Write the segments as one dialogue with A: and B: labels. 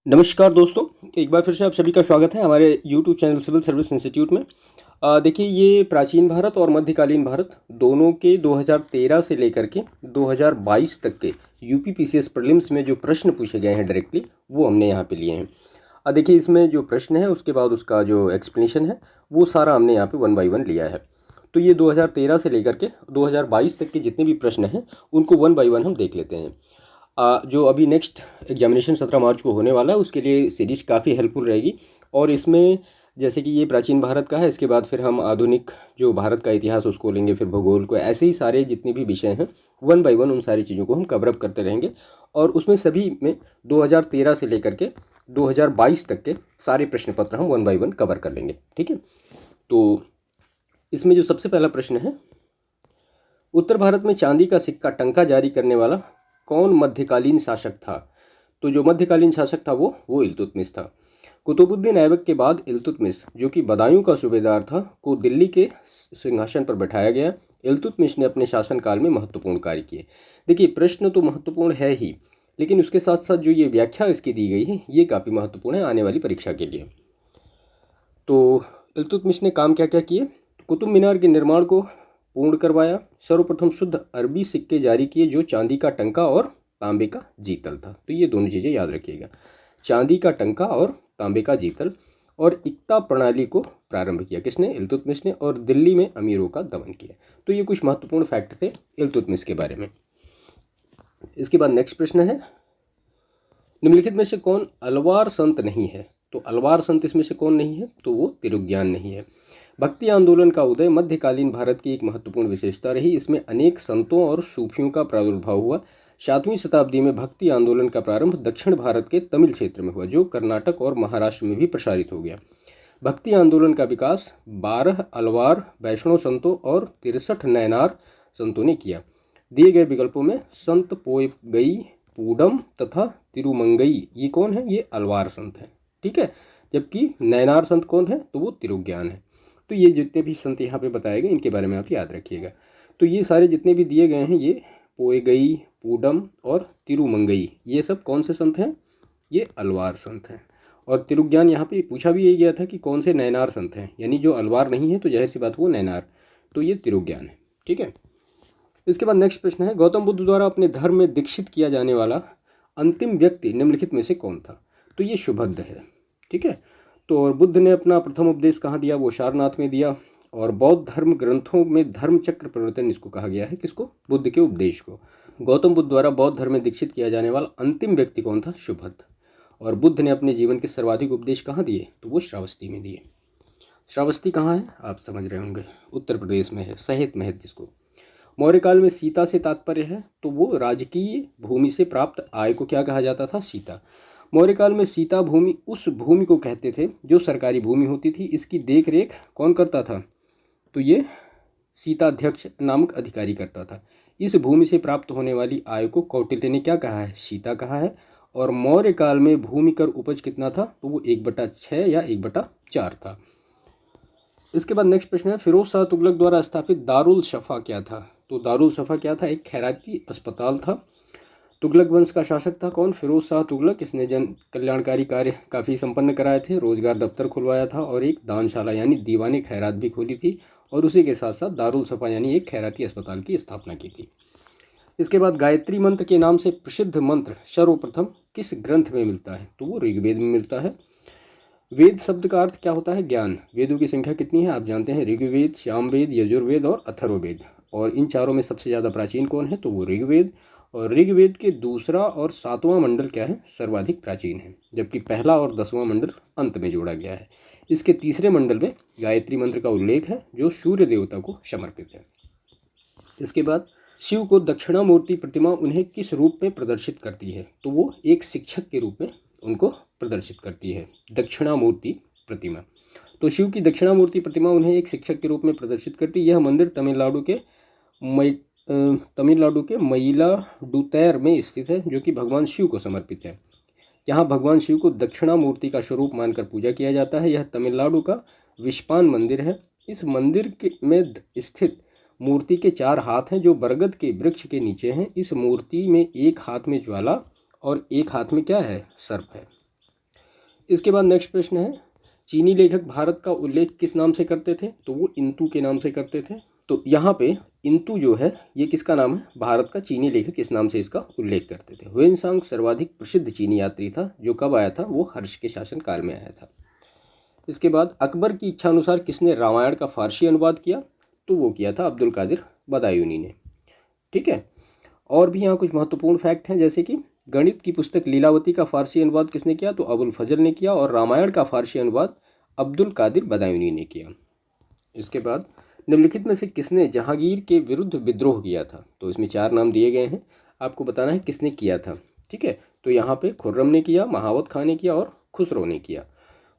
A: नमस्कार दोस्तों, एक बार फिर से आप सभी का स्वागत है हमारे YouTube channel civil service institute में। देखिए, ये प्राचीन भारत और मध्यकालीन भारत दोनों के 2013 से लेकर के 2022 तक के यूपी पीसीएस प्रीलिम्स में जो प्रश्न पूछे गए हैं डायरेक्टली, वो हमने यहाँ पे लिए हैं। देखिए, इसमें जो प्रश्न है उसके बाद उसका जो एक्सप्लेनेशन है वो सारा हमने यहाँ पे 1 बाय 1 लिया है। तो ये 2013 से लेकर के 2022 तक के जितने भी प्रश्न हैं उनको 1 बाय 1 हम देख लेते हैं। जो अभी नेक्स्ट एग्जामिनेशन 17 मार्च को होने वाला है उसके लिए सीरीज काफ़ी हेल्पफुल रहेगी। और इसमें जैसे कि ये प्राचीन भारत का है, इसके बाद फिर हम आधुनिक जो भारत का इतिहास उसको लेंगे, फिर भूगोल को, ऐसे ही सारे जितने भी विषय हैं 1 बाय 1 उन सारी चीज़ों को हम कवर अप करते रहेंगे। और उसमें सभी में 2013 से लेकर के 2022 तक के सारे प्रश्न पत्र हम 1 बाय 1 कवर कर लेंगे। ठीक है, तो इसमें जो सबसे पहला प्रश्न है, उत्तर भारत में चांदी का सिक्का टंका जारी करने वाला कौन मध्यकालीन शासक था? तो जो मध्यकालीन शासक था वो इल्तुतमिश था। कुतुबुद्दीन ऐबक के बाद इल्तुतमिश, जो कि बदायूं का सूबेदार था, को दिल्ली के सिंहासन पर बैठाया गया। इल्तुतमिश ने अपने शासनकाल में महत्वपूर्ण कार्य किए। देखिए, प्रश्न तो महत्वपूर्ण है ही, लेकिन उसके साथ साथ जो ये व्याख्या इसकी दी गई है ये काफ़ी महत्वपूर्ण है आने वाली परीक्षा के लिए। तो इल्तुतमिश ने काम क्या क्या किए? कुतुब मीनार के निर्माण को पूर्ण करवाया। सर्वप्रथम शुद्ध अरबी सिक्के जारी किए जो चांदी का टंका और तांबे का जीतल था। तो ये दोनों चीज़ें याद रखिएगा, चांदी का टंका और तांबे का जीतल। और इक्ता प्रणाली को प्रारंभ किया किसने? इल्तुतमिश ने। और दिल्ली में अमीरों का दमन किया। तो ये कुछ महत्वपूर्ण फैक्ट थे इल्तुतमिश के बारे में। इसके बाद नेक्स्ट प्रश्न है, निम्नलिखित में से कौन अलवार संत नहीं है? तो अलवार संत इसमें से कौन नहीं है? तो वो तिरुज्ञान नहीं है। भक्ति आंदोलन का उदय मध्यकालीन भारत की एक महत्वपूर्ण विशेषता रही। इसमें अनेक संतों और सूफियों का प्रादुर्भाव हुआ। 7वीं शताब्दी में भक्ति आंदोलन का प्रारंभ दक्षिण भारत के तमिल क्षेत्र में हुआ, जो कर्नाटक और महाराष्ट्र में भी प्रसारित हो गया। भक्ति आंदोलन का विकास 12 अलवार वैष्णव संतों और 63 नैनार संतों ने किया। दिए गए विकल्पों में संत पोयगई, पूडम तथा तिरुमंगई, ये कौन है? ये अलवार संत हैं। ठीक है, जबकि नैनार संत कौन है? तो वो तिरुज्ञान है। तो ये जितने भी संत यहाँ पे बताए गए इनके बारे में आप याद रखिएगा। तो ये सारे जितने भी दिए गए हैं, ये पोएगई, पूडम और तिरुमंगई, ये सब कौन से संत हैं? ये अलवार संत हैं। और तिरुज्ञान यहाँ पे पूछा भी यही गया था कि कौन से नैनार संत हैं, यानी जो अलवार नहीं है तो जाहिर सी बात वो नैनार, तो ये तिरुज्ञान है। ठीक है, इसके बाद नेक्स्ट प्रश्न है, गौतम बुद्ध द्वारा अपने धर्म में दीक्षित किया जाने वाला अंतिम व्यक्ति निम्नलिखित में से कौन था? तो ये सुभद्र है। ठीक है, तो और बुद्ध ने अपना प्रथम उपदेश कहाँ दिया? वो सारनाथ में दिया। और बौद्ध धर्म ग्रंथों में धर्म चक्र प्रवर्तन इसको कहा गया है। किसको? बुद्ध के उपदेश को। गौतम बुद्ध द्वारा बौद्ध धर्म में दीक्षित किया जाने वाला अंतिम व्यक्ति कौन था? सुभद्र। और बुद्ध ने अपने जीवन के सर्वाधिक उपदेश कहाँ दिए? तो वो श्रावस्ती में दिए। श्रावस्ती कहाँ है? आप समझ रहे होंगे, उत्तर प्रदेश में है, सहित महत जिसको। मौर्यकाल में सीता से तात्पर्य है, तो वो राजकीय भूमि से प्राप्त आय को क्या कहा जाता था? सीता। मौर्यकाल में सीता भूमि उस भूमि को कहते थे जो सरकारी भूमि होती थी। इसकी देख रेख कौन करता था? तो ये सीताध्यक्ष नामक अधिकारी करता था। इस भूमि से प्राप्त होने वाली आय को कौटिल्य ने क्या कहा है? सीता कहा है। और मौर्य काल में भूमि कर उपज कितना था? तो वो 1/6 या 1/4 था। इसके बाद नेक्स्ट प्रश्न है, फिरोज शाह तुगलक द्वारा स्थापित दारुल शफा क्या था? तो दारुल शफा क्या था? एक खैराती अस्पताल था। तुगलक वंश का शासक था कौन? फिरोज शाह तुगलक। इसने जन कल्याणकारी कार्य काफ़ी संपन्न कराए थे, रोजगार दफ्तर खुलवाया था और एक दानशाला यानी दीवाने खैरात भी खोली थी। और उसी के साथ साथ दारुल शफा यानी एक खैराती अस्पताल की स्थापना की थी। इसके बाद गायत्री मंत्र के नाम से प्रसिद्ध मंत्र सर्वप्रथम किस ग्रंथ में मिलता है? तो वो ऋग्वेद में मिलता है। वेद शब्द का अर्थ क्या होता है? ज्ञान। वेदों की संख्या कितनी है? आप जानते हैं, ऋग्वेद, सामवेद, यजुर्वेद और अथर्ववेद। और इन चारों में सबसे ज़्यादा प्राचीन कौन है? तो वो ऋग्वेद। और ऋग्वेद के दूसरा और 7वां मंडल क्या है? सर्वाधिक प्राचीन है, जबकि पहला और 10वां मंडल अंत में जोड़ा गया है। इसके तीसरे मंडल में गायत्री मंत्र का उल्लेख है जो सूर्य देवता को समर्पित है। इसके बाद शिव को दक्षिणामूर्ति प्रतिमा उन्हें किस रूप में प्रदर्शित करती है? तो वो एक शिक्षक के रूप में उनको प्रदर्शित करती है, दक्षिणामूर्ति प्रतिमा। तो शिव की दक्षिणामूर्ति प्रतिमा उन्हें एक शिक्षक के रूप में प्रदर्शित करती है। यह मंदिर तमिलनाडु के मयिलाडुतुरै में स्थित है, जो कि भगवान शिव को समर्पित है। यहाँ भगवान शिव को दक्षिणामूर्ति का स्वरूप मानकर पूजा किया जाता है। यह तमिलनाडु का विश्वान मंदिर है। इस मंदिर में स्थित मूर्ति के 4 हाथ हैं जो बरगद के वृक्ष के नीचे हैं। इस मूर्ति में एक हाथ में ज्वाला और एक हाथ में क्या है? सर्प है। इसके बाद नेक्स्ट प्रश्न है, चीनी लेखक भारत का उल्लेख किस नाम से करते थे? तो वो इंतु के नाम से करते थे। तो यहाँ पे इंतु जो है ये किसका नाम है? भारत का चीनी लेखक किस नाम से इसका उल्लेख करते थे? ह्वेनसांग सर्वाधिक प्रसिद्ध चीनी यात्री था, जो कब आया था? वो हर्ष के शासनकाल में आया था। इसके बाद अकबर की इच्छा अनुसार किसने रामायण का फारसी अनुवाद किया? तो वो किया था अब्दुल कादिर बदायूनी ने। ठीक है, और भी यहाँ कुछ महत्वपूर्ण फैक्ट हैं, जैसे कि गणित की पुस्तक लीलावती का फारसी अनुवाद किसने किया? तो अबुल फजल ने किया, और रामायण का फारसी अनुवाद अब्दुल कादिर बदायूनी ने किया। इसके बाद निम्नलिखित में से किसने जहांगीर के विरुद्ध विद्रोह किया था? तो इसमें 4 नाम दिए गए हैं, आपको बताना है किसने किया था। ठीक है, तो यहाँ पे खुर्रम ने किया, महावत खां ने किया और खुसरो ने किया।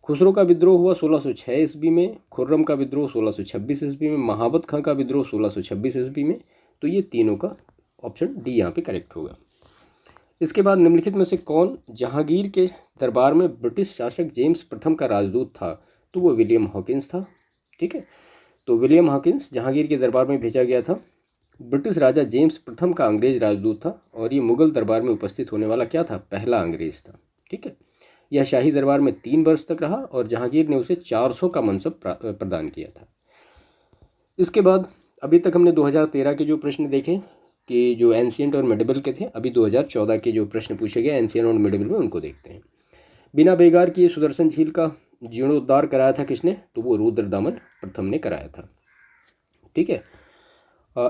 A: खुसरो का विद्रोह हुआ 1606 ईस्वी में, खुर्रम का विद्रोह 1626 ईस्वी में, महावत खां का विद्रोह 1626 ईस्वी में। तो ये तीनों का ऑप्शन डी यहाँ पे करेक्ट होगा। इसके बाद निम्नलिखित में से कौन जहांगीर के दरबार में ब्रिटिश शासक जेम्स प्रथम का राजदूत था? तो वो विलियम हॉकिंस था। ठीक है, तो विलियम हॉकिंस जहांगीर के दरबार में भेजा गया था। ब्रिटिश राजा जेम्स प्रथम का अंग्रेज राजदूत था, और ये मुगल दरबार में उपस्थित होने वाला क्या था? पहला अंग्रेज था। ठीक है, यह शाही दरबार में 3 वर्ष तक रहा, और जहांगीर ने उसे 400 का मनसब प्रदान किया था। इसके बाद अभी तक हमने 2013 के जो प्रश्न देखे कि जो एंशियंट और मिडिवल के थे, अभी 2014 के जो प्रश्न पूछे गए एंशियंट और मिडिवल में, उनको देखते हैं। बिना बेगार किए सुदर्शन झील का जीर्णोद्धार कराया था किसने? तो वो रुद्रदामन प्रथम ने कराया था। ठीक है,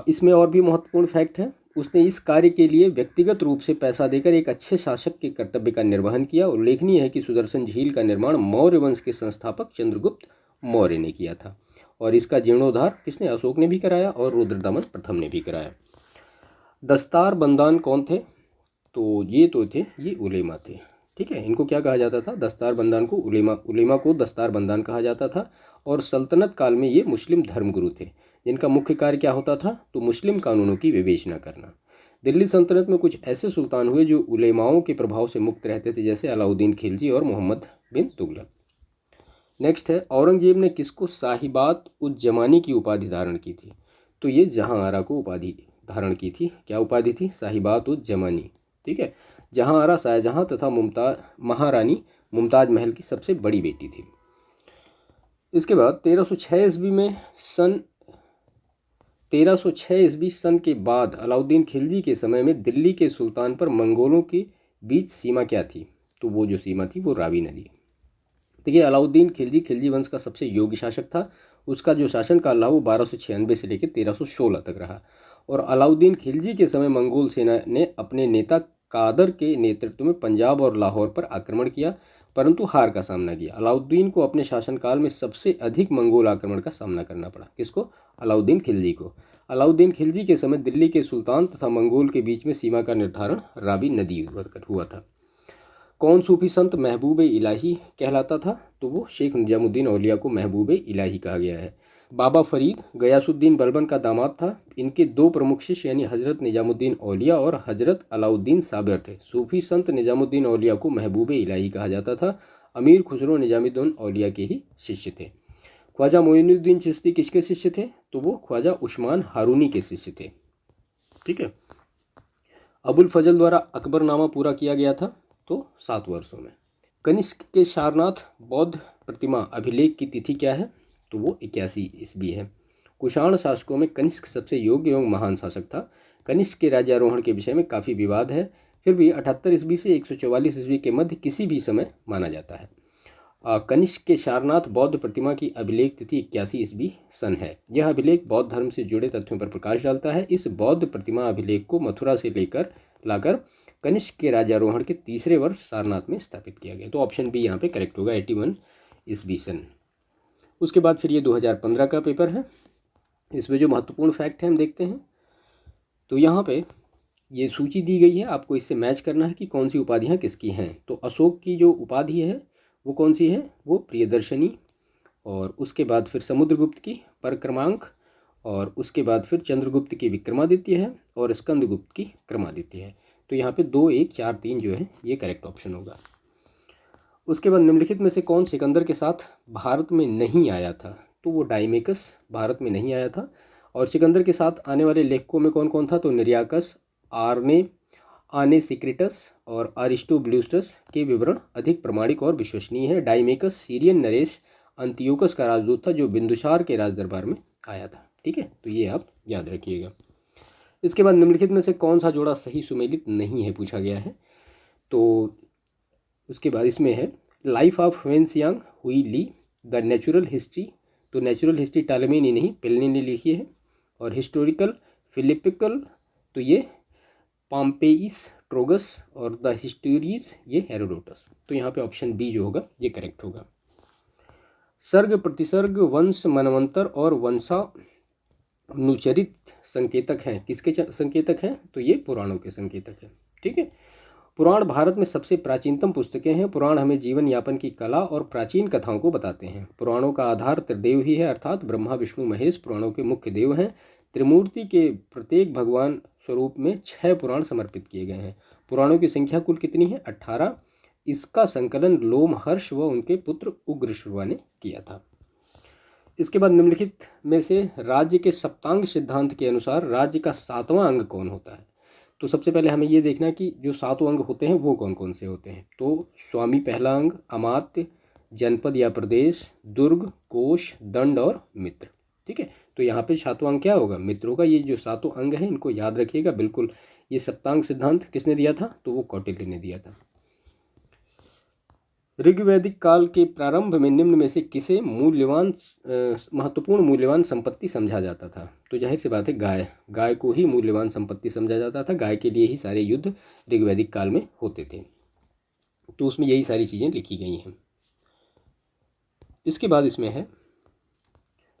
A: इसमें और भी महत्वपूर्ण फैक्ट है, उसने इस कार्य के लिए व्यक्तिगत रूप से पैसा देकर एक अच्छे शासक के कर्तव्य का निर्वहन किया। उल्लेखनीय है कि सुदर्शन झील का निर्माण मौर्य वंश के संस्थापक चंद्रगुप्त मौर्य ने किया था, और इसका जीर्णोद्धार किसने? अशोक ने भी कराया और रुद्रदामन प्रथम ने भी कराया। दस्तार बंदान कौन थे? तो ये उलेमा थे। ठीक है, इनको क्या कहा जाता था? दस्तार बंदान को उलेमा को दस्तार बंदान कहा जाता था, और सल्तनत काल में ये मुस्लिम धर्मगुरु थे, जिनका मुख्य कार्य क्या होता था? तो मुस्लिम कानूनों की विवेचना करना। दिल्ली सल्तनत में कुछ ऐसे सुल्तान हुए जो उलेमाओं के प्रभाव से मुक्त रहते थे, जैसे अलाउद्दीन खिलजी और मोहम्मद बिन तुगलक। नेक्स्ट है, औरंगजेब ने किसको साहिबात उज जमानी की उपाधि धारण की थी? तो ये जहांआरा को उपाधि धारण की थी। क्या उपाधि थी? साहिबात उज जमानी। ठीक है, जहांआरा शाहजहां तथा महारानी मुमताज महल की सबसे बड़ी बेटी थी। इसके बाद 1306 ईस्वी सन के बाद अलाउद्दीन खिलजी के समय में दिल्ली के सुल्तान पर मंगोलों के बीच सीमा क्या थी? तो वो जो सीमा थी वो रावी नदी। देखिए, अलाउद्दीन खिलजी वंश का सबसे योग्य शासक था। उसका जो शासनकाल रहा वो 1296 से लेकर 1316 तक रहा, और अलाउद्दीन खिलजी के समय मंगोल सेना ने अपने नेता कादर के नेतृत्व में पंजाब और लाहौर पर आक्रमण किया, परंतु हार का सामना किया। अलाउद्दीन को अपने शासनकाल में सबसे अधिक मंगोल आक्रमण का सामना करना पड़ा। किसको? अलाउद्दीन खिलजी को। अलाउद्दीन खिलजी के समय दिल्ली के सुल्तान तथा मंगोल के बीच में सीमा का निर्धारण रावी नदी हुआ था। कौन सूफी संत महबूब इलाही कहलाता था? तो वो शेख निजामुद्दीन औलिया को महबूब इलाही कहा गया है। बाबा फरीद गयासुद्दीन बलबन का दामाद था। इनके 2 प्रमुख शिष्य यानी हजरत निजामुद्दीन औलिया और हजरत अलाउद्दीन साबिर थे। सूफी संत निजामुद्दीन औलिया को महबूब इलाही कहा जाता था। अमीर खुसरो निजामुद्दीन औलिया के ही शिष्य थे। ख्वाजा मोइनुद्दीन चिश्ती किसके शिष्य थे? तो वो ख्वाजा उस्मान हारूनी के शिष्य थे। ठीक है, अबुल फजल द्वारा अकबरनामा पूरा किया गया था तो 7 वर्षों में। कनिष्क के सारनाथ बौद्ध प्रतिमा अभिलेख की तिथि क्या है? तो वो 81 ईस्वी है। कुषाण शासकों में कनिष्क सबसे योग्य एवं महान शासक था। कनिष्क के राज्यारोहण के विषय में काफ़ी विवाद है, फिर भी 78 ईस्वी से 144 ईस्वी के मध्य किसी भी समय माना जाता है। कनिष्क के सारनाथ बौद्ध प्रतिमा की अभिलेख तिथि 81 ईस्वी सन है। यह अभिलेख बौद्ध धर्म से जुड़े तथ्यों पर प्रकाश डालता है। इस बौद्ध प्रतिमा अभिलेख को मथुरा से लाकर कनिष्क के राज्यारोहण के 3रे वर्ष सारनाथ में स्थापित किया गया। तो ऑप्शन बी यहाँ पे करेक्ट होगा, 81 ईस्वी सन। उसके बाद फिर ये 2015 का पेपर है। इसमें जो महत्वपूर्ण फैक्ट है हम देखते हैं। तो यहाँ पे ये सूची दी गई है, आपको इससे मैच करना है कि कौन सी उपाधियाँ किसकी हैं। तो अशोक की जो उपाधि है वो कौन सी है? वो प्रियदर्शनी, और उसके बाद फिर समुद्रगुप्त की परक्रमांक, और उसके बाद फिर चंद्रगुप्त की विक्रमादित्य है, और स्कंदगुप्त की क्रमादित्य है। तो यहाँ पे 2, 1, 4, 3 जो है ये करेक्ट ऑप्शन होगा। उसके बाद निम्नलिखित में से कौन सिकंदर के साथ भारत में नहीं आया था? तो वो डाइमेकस भारत में नहीं आया था। और सिकंदर के साथ आने वाले लेखकों में कौन कौन था? तो निर्याकस, आर्ने, आनेसिक्रिटस और अरिस्टोब्यूलस के विवरण अधिक प्रमाणिक और विश्वसनीय है। डाइमेकस सीरियन नरेश अंतियोकस का राजदूत था जो बिंदुसार के राज दरबार में आया था। ठीक है, तो ये आप याद रखिएगा। इसके बाद निम्नलिखित में से कौन सा जोड़ा सही सुमेलित नहीं है पूछा गया है। तो उसके बाद इसमें है लाइफ ऑफ वेन्सियांग हुई ली, द नेचुरल हिस्ट्री, तो नेचुरल हिस्ट्री टालमी ने नहीं पेलनी ने लिखी है, और हिस्टोरिकल फिलिपिकल तो ये पॉम्पेइस ट्रोगस, और द हिस्टोरीज ये हेरोडोटस। तो यहाँ पे ऑप्शन बी जो होगा ये करेक्ट होगा। सर्ग प्रतिसर्ग वंश मनवंतर और वंशानुचरित संकेतक हैं, किसके संकेतक हैं, तो ये पुराणों के संकेतक हैं। ठीक है, पुराण भारत में सबसे प्राचीनतम पुस्तकें हैं। पुराण हमें जीवन यापन की कला और प्राचीन कथाओं को बताते हैं। पुराणों का आधार त्रिदेव ही है, अर्थात ब्रह्मा विष्णु महेश पुराणों के मुख्य देव हैं। त्रिमूर्ति के प्रत्येक भगवान स्वरूप में 6 पुराण समर्पित किए गए हैं। पुराणों की संख्या कुल कितनी है, 18। इसका संकलन लोमहर्ष व उनके पुत्र उग्रश्रवा ने किया था। इसके बाद निम्नलिखित में से राज्य के सप्तांग सिद्धांत के अनुसार राज्य का 7वां अंग कौन होता है। तो सबसे पहले हमें ये देखना कि जो 7 अंग होते हैं वो कौन कौन से होते हैं। तो स्वामी पहला अंग, अमात्य, जनपद या प्रदेश, दुर्ग, कोश, दंड और मित्र। ठीक है, तो यहाँ पे 7वां अंग क्या होगा, मित्र होगा। ये जो 7 अंग हैं इनको याद रखिएगा बिल्कुल। ये सप्तांग सिद्धांत किसने दिया था, तो वो कौटिल्य ने दिया था। ऋग्वैदिक काल के प्रारंभ में निम्न में से किसे मूल्यवान महत्वपूर्ण मूल्यवान संपत्ति समझा जाता था। तो जाहिर सी बात है गाय को ही मूल्यवान संपत्ति समझा जाता था। गाय के लिए ही सारे युद्ध ऋग्वैदिक काल में होते थे। तो उसमें यही सारी चीज़ें लिखी गई हैं। इसके बाद इसमें है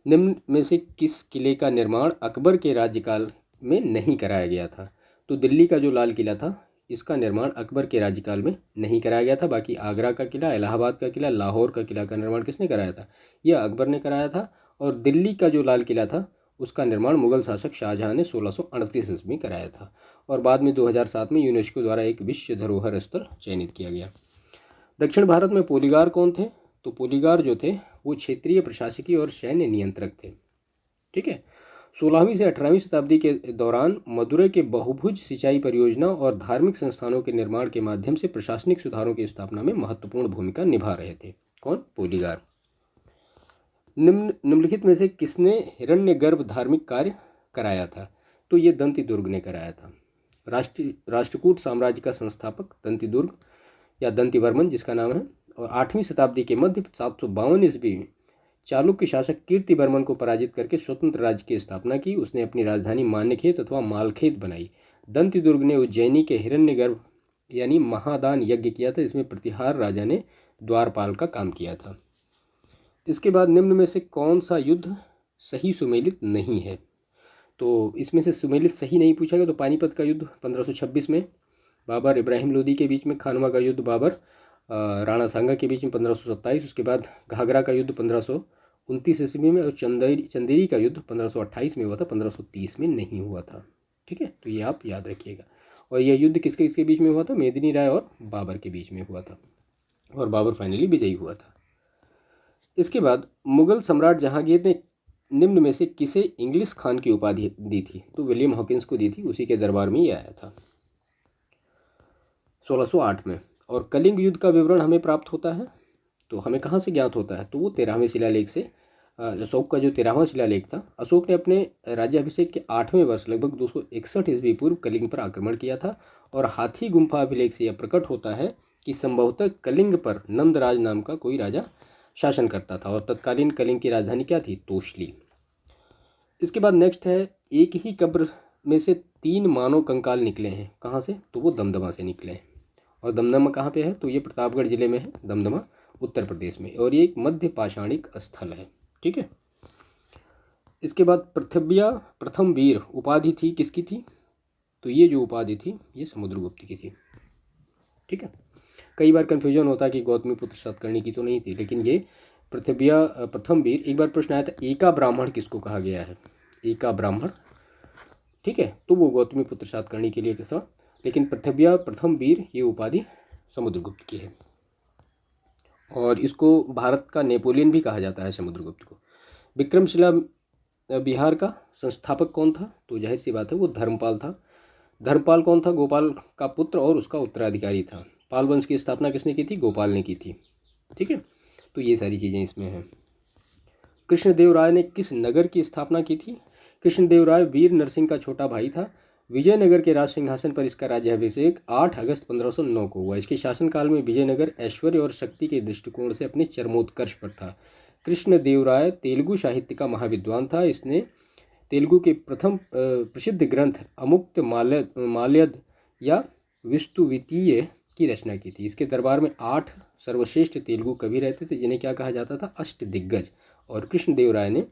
A: निम्न में से किस किले का निर्माण अकबर के राज्यकाल में नहीं कराया गया था। तो दिल्ली का जो लाल किला था इसका निर्माण अकबर के राज्यकाल में नहीं कराया गया था। बाकी आगरा का किला, इलाहाबाद का किला, लाहौर का किला का निर्माण किसने कराया था, यह अकबर ने कराया था। और दिल्ली का जो लाल किला था उसका निर्माण मुगल शासक शाहजहां ने 1638 ईस्वी में कराया था। और बाद में 2007 में यूनेस्को द्वारा एक विश्व धरोहर स्थल चयनित किया गया। दक्षिण भारत में पोलीगार कौन थे, तो पोलीगार जो थे वो क्षेत्रीय प्रशासकीय और सैन्य नियंत्रक थे। ठीक है, 16वीं से 18वीं शताब्दी के दौरान मदुरै के बहुभुज सिंचाई परियोजना और धार्मिक संस्थानों के निर्माण के माध्यम से प्रशासनिक सुधारों की स्थापना में महत्वपूर्ण भूमिका निभा रहे थे। कौन, पोलीगार। निम्नलिखित में से किसने हिरण्यगर्भ धार्मिक कार्य कराया था। तो ये दंतिदुर्ग ने कराया था। राष्ट्रकूट साम्राज्य का संस्थापक दंतिदुर्ग या दंतिवर्मन जिसका नाम है, और 8वीं शताब्दी के मध्य 752 ईस्वी में चालुक्य शासक कीर्तिवर्मन को पराजित करके स्वतंत्र राज्य की स्थापना की। उसने अपनी राजधानी मान्यखेत अथवा मालखेत बनाई। दंतिदुर्ग ने उज्जैनी के हिरण्यगर्भ यानी महादान यज्ञ किया था। इसमें प्रतिहार राजा ने द्वारपाल का काम किया था। इसके बाद निम्न में से कौन सा युद्ध सही सुमेलित नहीं है। तो इसमें से सुमेलित सही नहीं पूछा गया तो पानीपत का युद्ध 1526 में, बाबर इब्राहिम लोदी के बीच में, खानवा का युद्ध बाबर राणा सांगा के बीच में 1527, उसके बाद घाघरा का युद्ध 1529 ईस्वी में, और चंदेरी का युद्ध 1528 में हुआ था, 1530 में नहीं हुआ था। ठीक है, तो ये आप याद रखिएगा। और यह युद्ध किसके किसके बीच में हुआ था, मेदिनी राय और बाबर के बीच में हुआ था, और बाबर फाइनली विजयी हुआ था। इसके बाद मुगल सम्राट जहांगीर ने निम्न में से किसे इंग्लिश खान की उपाधि दी थी। तो विलियम हॉकिंस को दी थी, उसी के दरबार में ही आया था 1608 में। और कलिंग युद्ध का विवरण हमें प्राप्त होता है, तो हमें कहाँ से ज्ञात होता है, तो वो 13वें शिलालेख से। अशोक का जो 13वां शिलालेख था, अशोक ने अपने राज्याभिषेक के 8वें वर्ष लगभग 261 ईस्वी पूर्व कलिंग पर आक्रमण किया था। और हाथी गुम्फा अभिलेख से यह प्रकट होता है कि संभवतः कलिंग पर नंदराज नाम का कोई राजा शासन करता था, और तत्कालीन कलिंग की राजधानी क्या थी, तोशली। इसके बाद नेक्स्ट है, एक ही कब्र में से 3 मानव कंकाल निकले हैं, कहाँ से, तो वो दमदमा से निकले हैं। और दमदमा कहाँ पे है, तो ये प्रतापगढ़ जिले में है, दमदमा उत्तर प्रदेश में, और ये एक मध्य पाषाणिक स्थल है। ठीक है, इसके बाद पृथ्व्या प्रथम वीर उपाधि थी, किसकी थी, तो ये जो उपाधि थी ये समुद्रगुप्त की थी। ठीक है, कई बार कन्फ्यूजन होता है कि गौतमीपुत्र सातकर्णी की तो नहीं थी, लेकिन ये पृथ्व्या प्रथम वीर। एक बार प्रश्न आया था एका ब्राह्मण किसको कहा गया है, एका ब्राह्मण। ठीक है, तो वो गौतमीपुत्र सातकर्णी के लिए था, लेकिन पृथ्व्या प्रथम वीर ये उपाधि समुद्रगुप्त की है। और इसको भारत का नेपोलियन भी कहा जाता है समुद्रगुप्त को। विक्रमशिला बिहार का संस्थापक कौन था, तो जाहिर सी बात है वो धर्मपाल था। धर्मपाल कौन था? गोपाल का पुत्र और उसका उत्तराधिकारी था। पाल वंश की स्थापना किसने की थी? गोपाल ने की थी। ठीक है, तो ये सारी चीज़ें इसमें हैं। कृष्णदेव राय ने किस नगर की स्थापना की थी? कृष्णदेव राय वीर नरसिंह का छोटा भाई था। विजयनगर के राज सिंहासन पर इसका राज्याभिषेक 8 अगस्त 1509 को हुआ। इसके शासनकाल में विजयनगर ऐश्वर्य और शक्ति के दृष्टिकोण से अपने चरमोत्कर्ष पर था। कृष्णदेव राय तेलुगु साहित्य का महाविद्वान था। इसने तेलुगु के प्रथम प्रसिद्ध ग्रंथ अमुक्त माल्यद या विस्तुवितीय की रचना की थी। इसके दरबार में 8 सर्वश्रेष्ठ तेलुगु कवि रहते थे, जिन्हें क्या कहा जाता था? अष्टदिग्गज। और कृष्णदेव राय ने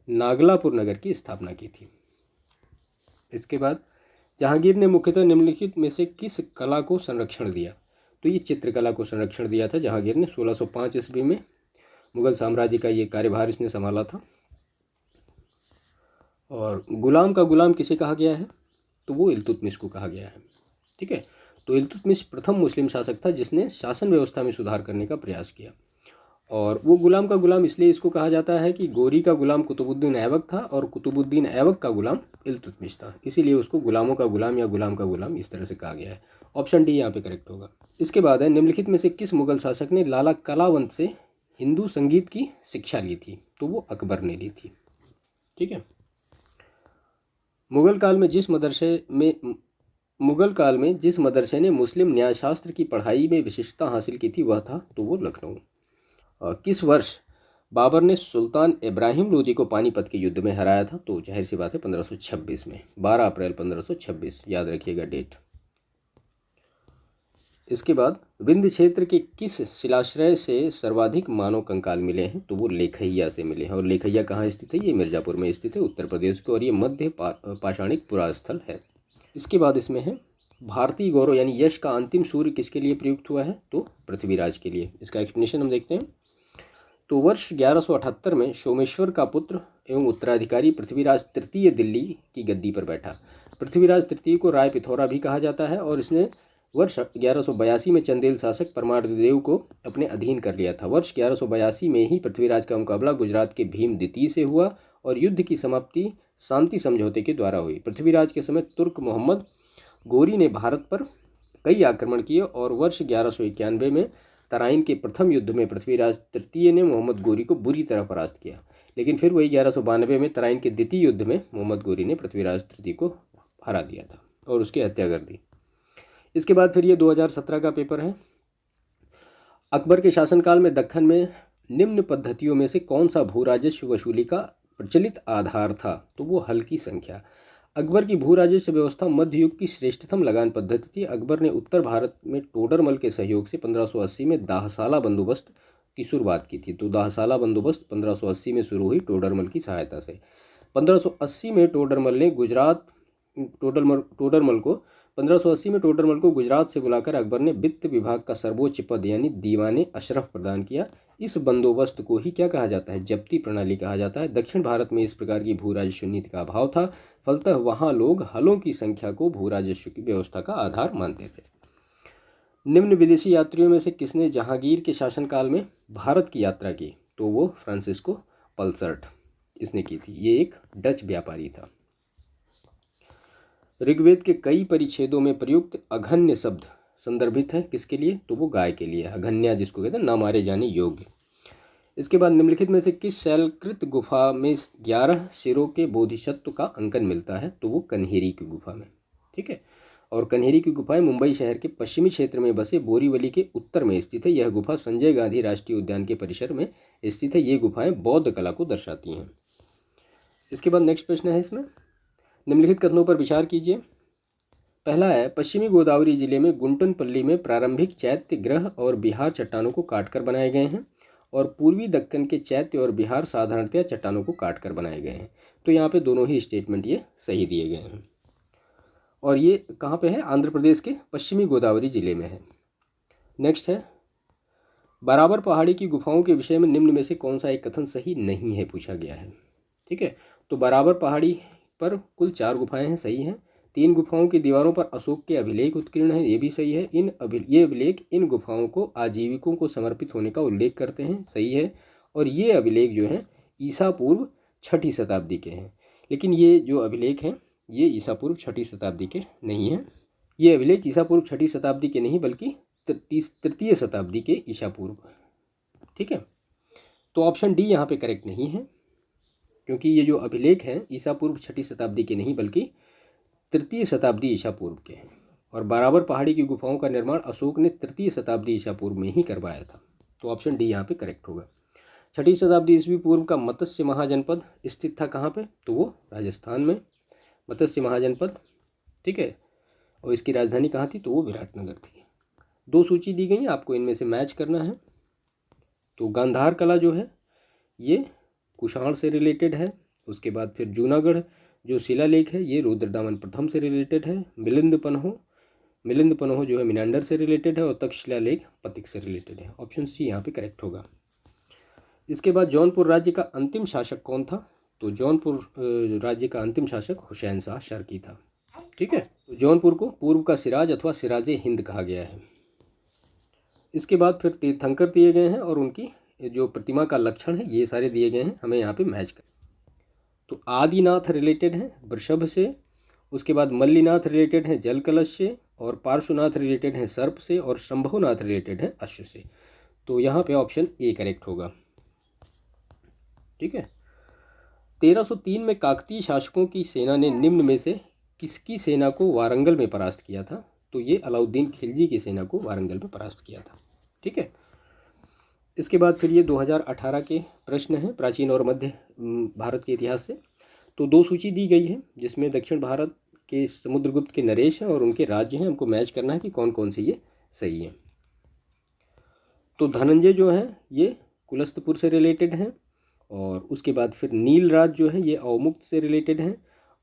A: नागलापुर नगर की स्थापना की थी। इसके बाद जहांगीर ने मुख्यतः निम्नलिखित में से किस कला को संरक्षण दिया? तो ये चित्रकला को संरक्षण दिया था जहांगीर ने। 1605 ईस्वी में मुगल साम्राज्य का ये कार्यभार इसने संभाला था। और गुलाम का गुलाम किसे कहा गया है? तो वो इल्तुतमिश को कहा गया है। ठीक है, तो इल्तुतमिश प्रथम मुस्लिम शासक था जिसने शासन व्यवस्था में सुधार करने का प्रयास किया। और वो गुलाम का गुलाम इसलिए इसको कहा जाता है कि गोरी का गुलाम कुतुबुद्दीन ऐबक था और कुतुबुद्दीन ऐबक का गुलाम इल्तुतमिश था, इसीलिए उसको गुलामों का गुलाम या गुलाम का गुलाम इस तरह से कहा गया है। ऑप्शन डी यहाँ पे करेक्ट होगा। इसके बाद है, निम्नलिखित में से किस मुगल शासक ने लाला कलावंत से हिंदू संगीत की शिक्षा ली थी? तो वो अकबर ने ली थी। ठीक है, मुगल काल में जिस मदरसे ने मुस्लिम न्यायशास्त्र की पढ़ाई में विशिष्टता हासिल की थी वह था, तो वो लखनऊ। किस वर्ष बाबर ने सुल्तान इब्राहिम लोदी को पानीपत के युद्ध में हराया था? तो जाहिर सी बात है 1526 में, 12 अप्रैल 1526, याद रखिएगा डेट। इसके बाद विंध्य क्षेत्र के किस शिलाश्रय से सर्वाधिक मानव कंकाल मिले हैं? तो वो लेखैया से मिले हैं। और लेखैया कहाँ स्थित है? ये मिर्जापुर में स्थित है, उत्तर प्रदेश को, और ये मध्य पाषाणिक पुरास्थल है। इसके बाद इसमें है, भारतीय गौरव यानी यश का अंतिम सूर्य किसके लिए प्रयुक्त हुआ है? तो पृथ्वीराज के लिए। इसका एक्सप्लेनेशन हम देखते हैं। तो वर्ष 1178 में सोमेश्वर का पुत्र एवं उत्तराधिकारी पृथ्वीराज तृतीय दिल्ली की गद्दी पर बैठा। पृथ्वीराज तृतीय को राय पिथौरा भी कहा जाता है और इसने वर्ष 1182 में चंदेल शासक परमारदेव को अपने अधीन कर लिया था। वर्ष 1182 में ही पृथ्वीराज का मुकाबला गुजरात के भीम द्वितीय से हुआ और युद्ध की समाप्ति शांति समझौते के द्वारा हुई। पृथ्वीराज के समय तुर्क मोहम्मद गोरी ने भारत पर कई आक्रमण किए और वर्ष 1191 में तराइन के प्रथम युद्ध में पृथ्वीराज तृतीय ने मोहम्मद गोरी को बुरी तरह परास्त किया। लेकिन फिर वही 1192 में तराइन के द्वितीय युद्ध में मोहम्मद गोरी ने पृथ्वीराज तृतीय को हरा दिया था और उसकी हत्या कर दी। इसके बाद फिर ये 2017 का पेपर है। अकबर के शासनकाल में दक्खन में निम्न पद्धतियों में से कौन सा भू राजस्व वसूली का प्रचलित आधार था? तो वो हल की संख्या। अकबर की भू राजस्व व्यवस्था मध्य युग की श्रेष्ठतम लगान पद्धति थी। अकबर ने उत्तर भारत में टोडरमल के सहयोग से 1580 में दाहसाला बंदोबस्त की शुरुआत की थी। तो दाहसाला बंदोबस्त 1580 में शुरू हुई टोडरमल की सहायता से। 1580 में टोडरमल को गुजरात से बुलाकर अकबर ने वित्त विभाग का सर्वोच्च पद यानी दीवाने अशरफ प्रदान किया। इस बंदोबस्त को ही क्या कहा जाता है? जब्ती प्रणाली कहा जाता है। दक्षिण भारत में इस प्रकार की भू राजस्व नीति का अभाव था, फलतः वहां लोग हलों की संख्या को भू राजस्व की व्यवस्था का आधार मानते थे। निम्न विदेशी यात्रियों में से किसने जहांगीर के शासनकाल में भारत की यात्रा की? तो वो फ्रांसिस्को पल्सर्ट इसने की थी। ये एक डच व्यापारी था। ऋग्वेद के कई परिच्छेदों में प्रयुक्त अघन्य शब्द संदर्भित है किसके लिए? तो वो गाय के लिए। अघन्या जिसको कहते हैं न मारे जाने योग्य। इसके बाद निम्नलिखित में से किस शैलकृत गुफा में 11 सिरों के बोधिसत्व का अंकन मिलता है? तो वो कन्हेरी की गुफा में। ठीक है, और कन्हेरी की गुफाएं मुंबई शहर के पश्चिमी क्षेत्र में बसे बोरीवली के उत्तर में स्थित है। यह गुफा संजय गांधी राष्ट्रीय उद्यान के परिसर में स्थित है। ये गुफाएं बौद्ध कला को दर्शाती हैं। इसके बाद नेक्स्ट प्रश्न है इसमें, निम्नलिखित कथनों पर विचार कीजिए। पहला है, पश्चिमी गोदावरी जिले में गुंटनपल्ली में प्रारंभिक चैत्य ग्रह और बिहार चट्टानों को काटकर बनाए गए हैं और पूर्वी दक्कन के चैत्य और बिहार साधारणतया चट्टानों को काटकर बनाए गए हैं। तो यहाँ पे दोनों ही स्टेटमेंट ये सही दिए गए हैं। और ये कहाँ पे है? आंध्र प्रदेश के पश्चिमी गोदावरी जिले में है। नेक्स्ट है, बराबर पहाड़ी की गुफाओं के विषय में निम्न में से कौन सा एक कथन सही नहीं है पूछा गया है। ठीक है, तो बराबर पहाड़ी पर कुल 4 गुफाएं हैं, सही हैं। 3 गुफाओं की दीवारों पर अशोक के अभिलेख उत्कीर्ण हैं, ये भी सही है। ये अभिलेख इन गुफाओं को आजीविकों को समर्पित होने का उल्लेख करते हैं, सही है। और ये अभिलेख जो हैं ईसा पूर्व 6ठी शताब्दी के हैं। लेकिन ये जो अभिलेख हैं ये ईसा पूर्व 6ठी शताब्दी के नहीं हैं। ये अभिलेख ईसा पूर्व 6ठी शताब्दी के नहीं बल्कि तृतीय शताब्दी के ईसा पूर्व। ठीक है, तो ऑप्शन डी यहाँ पे करेक्ट नहीं है, क्योंकि ये जो अभिलेख हैं ईसा पूर्व 6ठी शताब्दी के नहीं बल्कि तृतीय शताब्दी ईसा पूर्व के हैं। और बाराबर पहाड़ी की गुफाओं का निर्माण अशोक ने तृतीय शताब्दी ईसा पूर्व में ही करवाया था। तो ऑप्शन डी यहाँ पे करेक्ट होगा। 6ठी शताब्दी ईस्वी पूर्व का मत्स्य महाजनपद स्थित था कहाँ पे? तो वो राजस्थान में मत्स्य महाजनपद। ठीक है, और इसकी राजधानी कहाँ थी? तो वो विराटनगर थी। 2 सूची दी गई हैं, आपको इनमें से मैच करना है। तो गांधार कला जो है ये कुषाण से रिलेटेड है। उसके बाद फिर जूनागढ़ जो शिलालेख है ये रुद्रदामन प्रथम से रिलेटेड है। मिलिंद पन्हो जो है मिनांडर से रिलेटेड है। और तक्षशिला लेख पतिक से रिलेटेड है। ऑप्शन सी यहाँ पे करेक्ट होगा। इसके बाद जौनपुर राज्य का अंतिम शासक कौन था? तो जौनपुर राज्य का अंतिम शासक हुसैन शाह शर्की था। ठीक है, तो जौनपुर को पूर्व का सिराज अथवा सिराजे हिंद कहा गया है। इसके बाद फिर तीर्थंकर दिए गए हैं और उनकी जो प्रतिमा का लक्षण है ये सारे दिए गए हैं, हमें यहाँ पे मैच कर। तो आदिनाथ रिलेटेड है वृषभ से। उसके बाद मल्लीनाथ रिलेटेड है जल कलश से। और पार्श्वनाथ रिलेटेड है सर्प से। और शंभुनाथ रिलेटेड है अश्व से। तो यहाँ पे ऑप्शन ए करेक्ट होगा। ठीक है, 1303 में काकतीय शासकों की सेना ने निम्न में से किसकी सेना को वारंगल में परास्त किया था? तो ये अलाउद्दीन खिलजी की सेना को वारंगल में परास्त किया था। ठीक है, इसके बाद फिर ये 2018 के प्रश्न हैं प्राचीन और मध्य भारत के इतिहास से। तो 2 सूची दी गई है जिसमें दक्षिण भारत के समुद्रगुप्त के नरेश हैं और उनके राज्य हैं। हमको मैच करना है कि कौन कौन से ये सही है। तो धनंजय जो है ये कुलस्तपुर से रिलेटेड हैं। और उसके बाद फिर नीलराज जो है ये अवमुक्त से रिलेटेड हैं।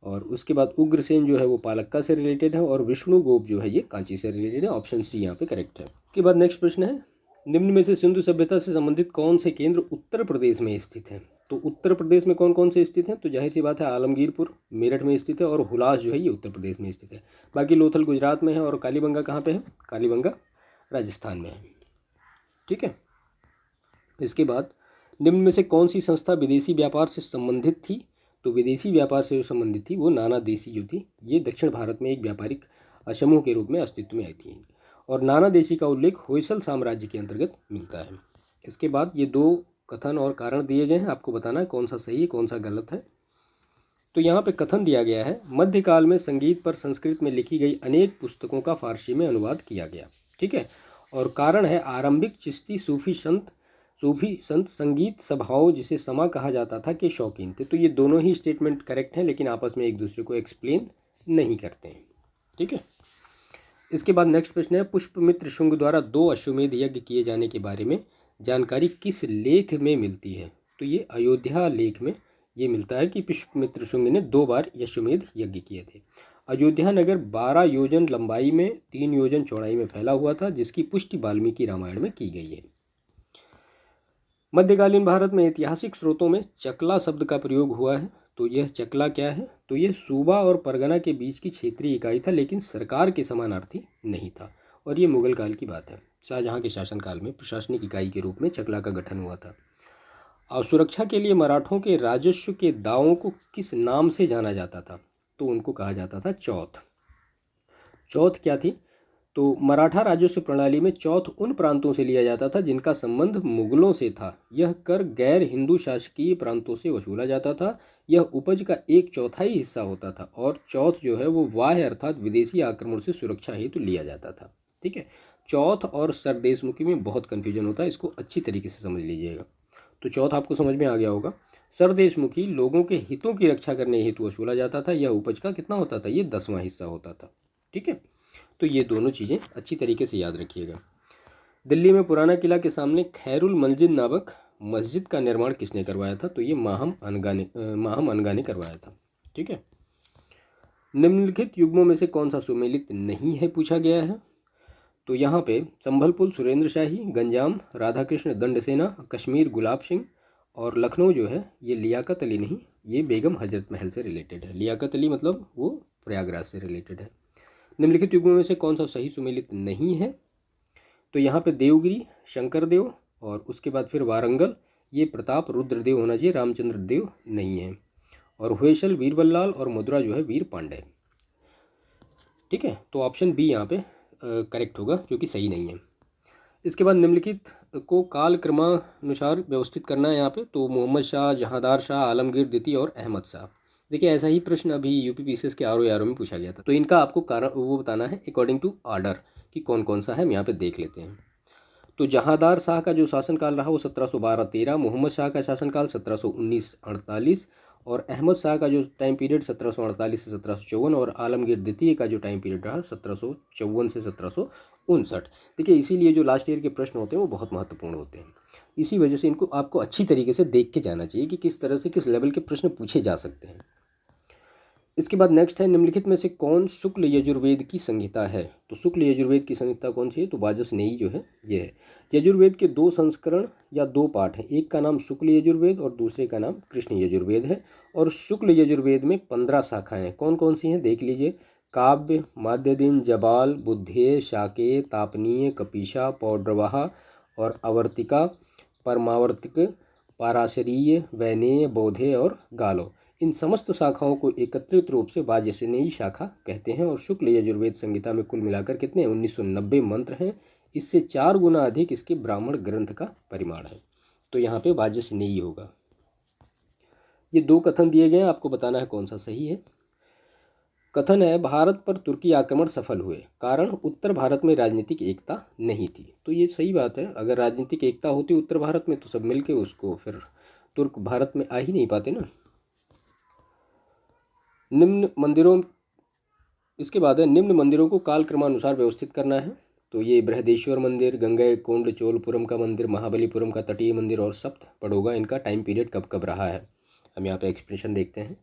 A: और उसके बाद उग्रसेन जो है वो पालक्का से रिलेटेड है। और विष्णुगोप जो है ये कांची से रिलेटेड है। ऑप्शन सी यहाँ पे करेक्ट है। उसके बाद नेक्स्ट प्रश्न है, निम्न में से सिंधु सभ्यता से संबंधित कौन से केंद्र उत्तर प्रदेश में स्थित हैं? तो उत्तर प्रदेश में कौन कौन से स्थित हैं? तो जाहिर सी बात है आलमगीरपुर मेरठ में स्थित है। और हुलास जो है ये उत्तर प्रदेश में स्थित है। बाकी लोथल गुजरात में है। और कालीबंगा कहाँ पे है? कालीबंगा राजस्थान में है। ठीक है, इसके बाद निम्न में से कौन सी संस्था विदेशी व्यापार से संबंधित थी? तो विदेशी व्यापार से जो संबंधित थी वो नाना देशी जो थी ये दक्षिण भारत में एक व्यापारिक समूह के रूप में अस्तित्व में आई थी। और नाना देशी का उल्लेख होयसल साम्राज्य के अंतर्गत मिलता है। इसके बाद ये 2 कथन और कारण दिए गए हैं, आपको बताना है कौन सा सही है कौन सा गलत है। तो यहाँ पे कथन दिया गया है, मध्यकाल में संगीत पर संस्कृत में लिखी गई अनेक पुस्तकों का फारसी में अनुवाद किया गया। ठीक है, और कारण है आरंभिक चिश्ती सूफी संत संगीत सभाओं जिसे समा कहा जाता था के शौकीन थे। तो ये दोनों ही स्टेटमेंट करेक्ट हैं, लेकिन आपस में एक दूसरे को एक्सप्लेन नहीं करते हैं। ठीक है, इसके बाद नेक्स्ट प्रश्न है, पुष्पमित्र शुंग द्वारा 2 अश्वमेध यज्ञ किए जाने के बारे में जानकारी किस लेख में मिलती है? तो ये अयोध्या लेख में ये मिलता है कि पुष्पमित्र शुंग ने 2 बार अश्वमेध यज्ञ किए थे। अयोध्या नगर 12 योजन लंबाई में 3 योजन चौड़ाई में फैला हुआ था, जिसकी पुष्टि वाल्मीकि रामायण में की गई है। मध्यकालीन भारत में ऐतिहासिक स्रोतों में चकला शब्द का प्रयोग हुआ है। तो यह चकला क्या है? तो यह सूबा और परगना के बीच की क्षेत्रीय इकाई था, लेकिन सरकार के समानार्थी नहीं था। और ये मुगल काल की बात है। शाहजहां के शासनकाल में प्रशासनिक इकाई के रूप में चकला का गठन हुआ था। और सुरक्षा के लिए मराठों के राजस्व के दावों को किस नाम से जाना जाता था? तो उनको कहा जाता था चौथ। चौथ क्या थी? तो मराठा राजस्व प्रणाली में चौथ उन प्रांतों से लिया जाता था जिनका संबंध मुगलों से था। यह कर गैर हिंदू शासकीय प्रांतों से वसूला जाता था। यह उपज का 1/4 हिस्सा होता था। और चौथ जो है वो वाह्य अर्थात विदेशी आक्रमण से सुरक्षा हेतु लिया जाता था। ठीक है, चौथ और सरदेशमुखी में बहुत कन्फ्यूजन होता है, इसको अच्छी तरीके से समझ लीजिएगा। तो चौथ आपको समझ में आ गया होगा। सरदेशमुखी लोगों के हितों की रक्षा करने हेतु वसूला जाता था। यह उपज का कितना होता था? ये 10वां हिस्सा होता था। ठीक है, तो ये दोनों चीज़ें अच्छी तरीके से याद रखिएगा। दिल्ली में पुराना किला के सामने खैरुल मंजिल नामक मस्जिद का निर्माण किसने करवाया था? तो ये माहम अनगा ने करवाया था। ठीक है, निम्नलिखित युग्मों में से कौन सा सुमेलित नहीं है पूछा गया है। तो यहाँ पे संभलपुर सुरेंद्र शाही, गंजाम राधाकृष्ण दंडसेना, कश्मीर गुलाब सिंह और लखनऊ जो है ये लियाकत अली नहीं, ये बेगम हजरत महल से रिलेटेड है। लियाकत अली मतलब वो प्रयागराज से रिलेटेड है। निम्नलिखित युग्मों में से कौन सा सही सुमेलित नहीं है? तो यहाँ पे देवगिरी शंकरदेव और उसके बाद फिर वारंगल ये प्रताप रुद्रदेव होना चाहिए, रामचंद्र देव नहीं है। और होयसल वीरबल्लाल और मुद्रा जो है वीर पांडे। ठीक है, तो ऑप्शन बी यहाँ पे करेक्ट होगा, जो कि सही नहीं है। इसके बाद निम्नलिखित को काल क्रमानुसार व्यवस्थित करना है यहाँ पे, तो मोहम्मद शाह, जहांदार शाह, आलमगीर द्वितीय और अहमद शाह। देखिए ऐसा ही प्रश्न अभी यूपीपीसीएस के आर में पूछा गया था, तो इनका आपको कारण वो बताना है अकॉर्डिंग टू आर्डर कि कौन कौन सा है। हम यहाँ पे देख लेते हैं। तो जहांदार शाह का जो शासनकाल रहा वो 1712-13, मोहम्मद शाह का शासनकाल 1719-48 और अहमद शाह का जो टाइम पीरियड 1748 से 1754 और आलमगीर द्वितीय का जो टाइम पीरियड रहा 1754 से 1759। देखिए इसीलिए जो लास्ट ईयर के प्रश्न होते हैं वो बहुत महत्वपूर्ण होते हैं। इसी वजह से इनको आपको अच्छी तरीके से देख के जाना चाहिए कि किस तरह से किस लेवल के प्रश्न पूछे जा सकते हैं। इसके बाद नेक्स्ट है, निम्नलिखित में से कौन शुक्ल यजुर्वेद की संहिता है। तो शुक्ल यजुर्वेद की संहिता कौन सी है, तो वाजसनेयी जो है ये है। यजुर्वेद के 2 संस्करण या 2 पाठ हैं, एक का नाम शुक्ल यजुर्वेद और दूसरे का नाम कृष्ण यजुर्वेद है। और शुक्ल यजुर्वेद में 15 शाखाएं हैं। कौन कौन सी हैं देख लीजिए। काव्य, माध्यदिन, जबाल, बुद्धेय, शाकेय, तापनीय, कपीशा, पौड्रवाह और अवर्तिका, परमावर्तिक, पाराशरीय, वैनेय, बोधेय और गालो। इन समस्त शाखाओं को एकत्रित रूप से वाजसनेयी शाखा कहते हैं। और शुक्ल यजुर्वेद संहिता में कुल मिलाकर कितने 1990 मंत्र हैं। इससे 4 गुना अधिक इसके ब्राह्मण ग्रंथ का परिमाण है। तो यहाँ पे वाजसनेयी होगा। ये 2 कथन दिए गए हैं, आपको बताना है कौन सा सही है। कथन है, भारत पर तुर्की आक्रमण सफल हुए, कारण उत्तर भारत में राजनीतिक एकता नहीं थी। तो ये सही बात है, अगर राजनीतिक एकता होती उत्तर भारत में तो सब मिलके उसको फिर तुर्क भारत में आ ही नहीं पाते ना। निम्न मंदिरों, इसके बाद है निम्न मंदिरों को काल क्रमानुसार व्यवस्थित करना है। तो ये बृहदेश्वर मंदिर, गंगा कोंड चोलपुरम का मंदिर, महाबलीपुरम का तटीय मंदिर और सप्त पड़ोगा, इनका टाइम पीरियड कब कब रहा है। हम यहाँ पे एक्सप्लेनेशन देखते हैं।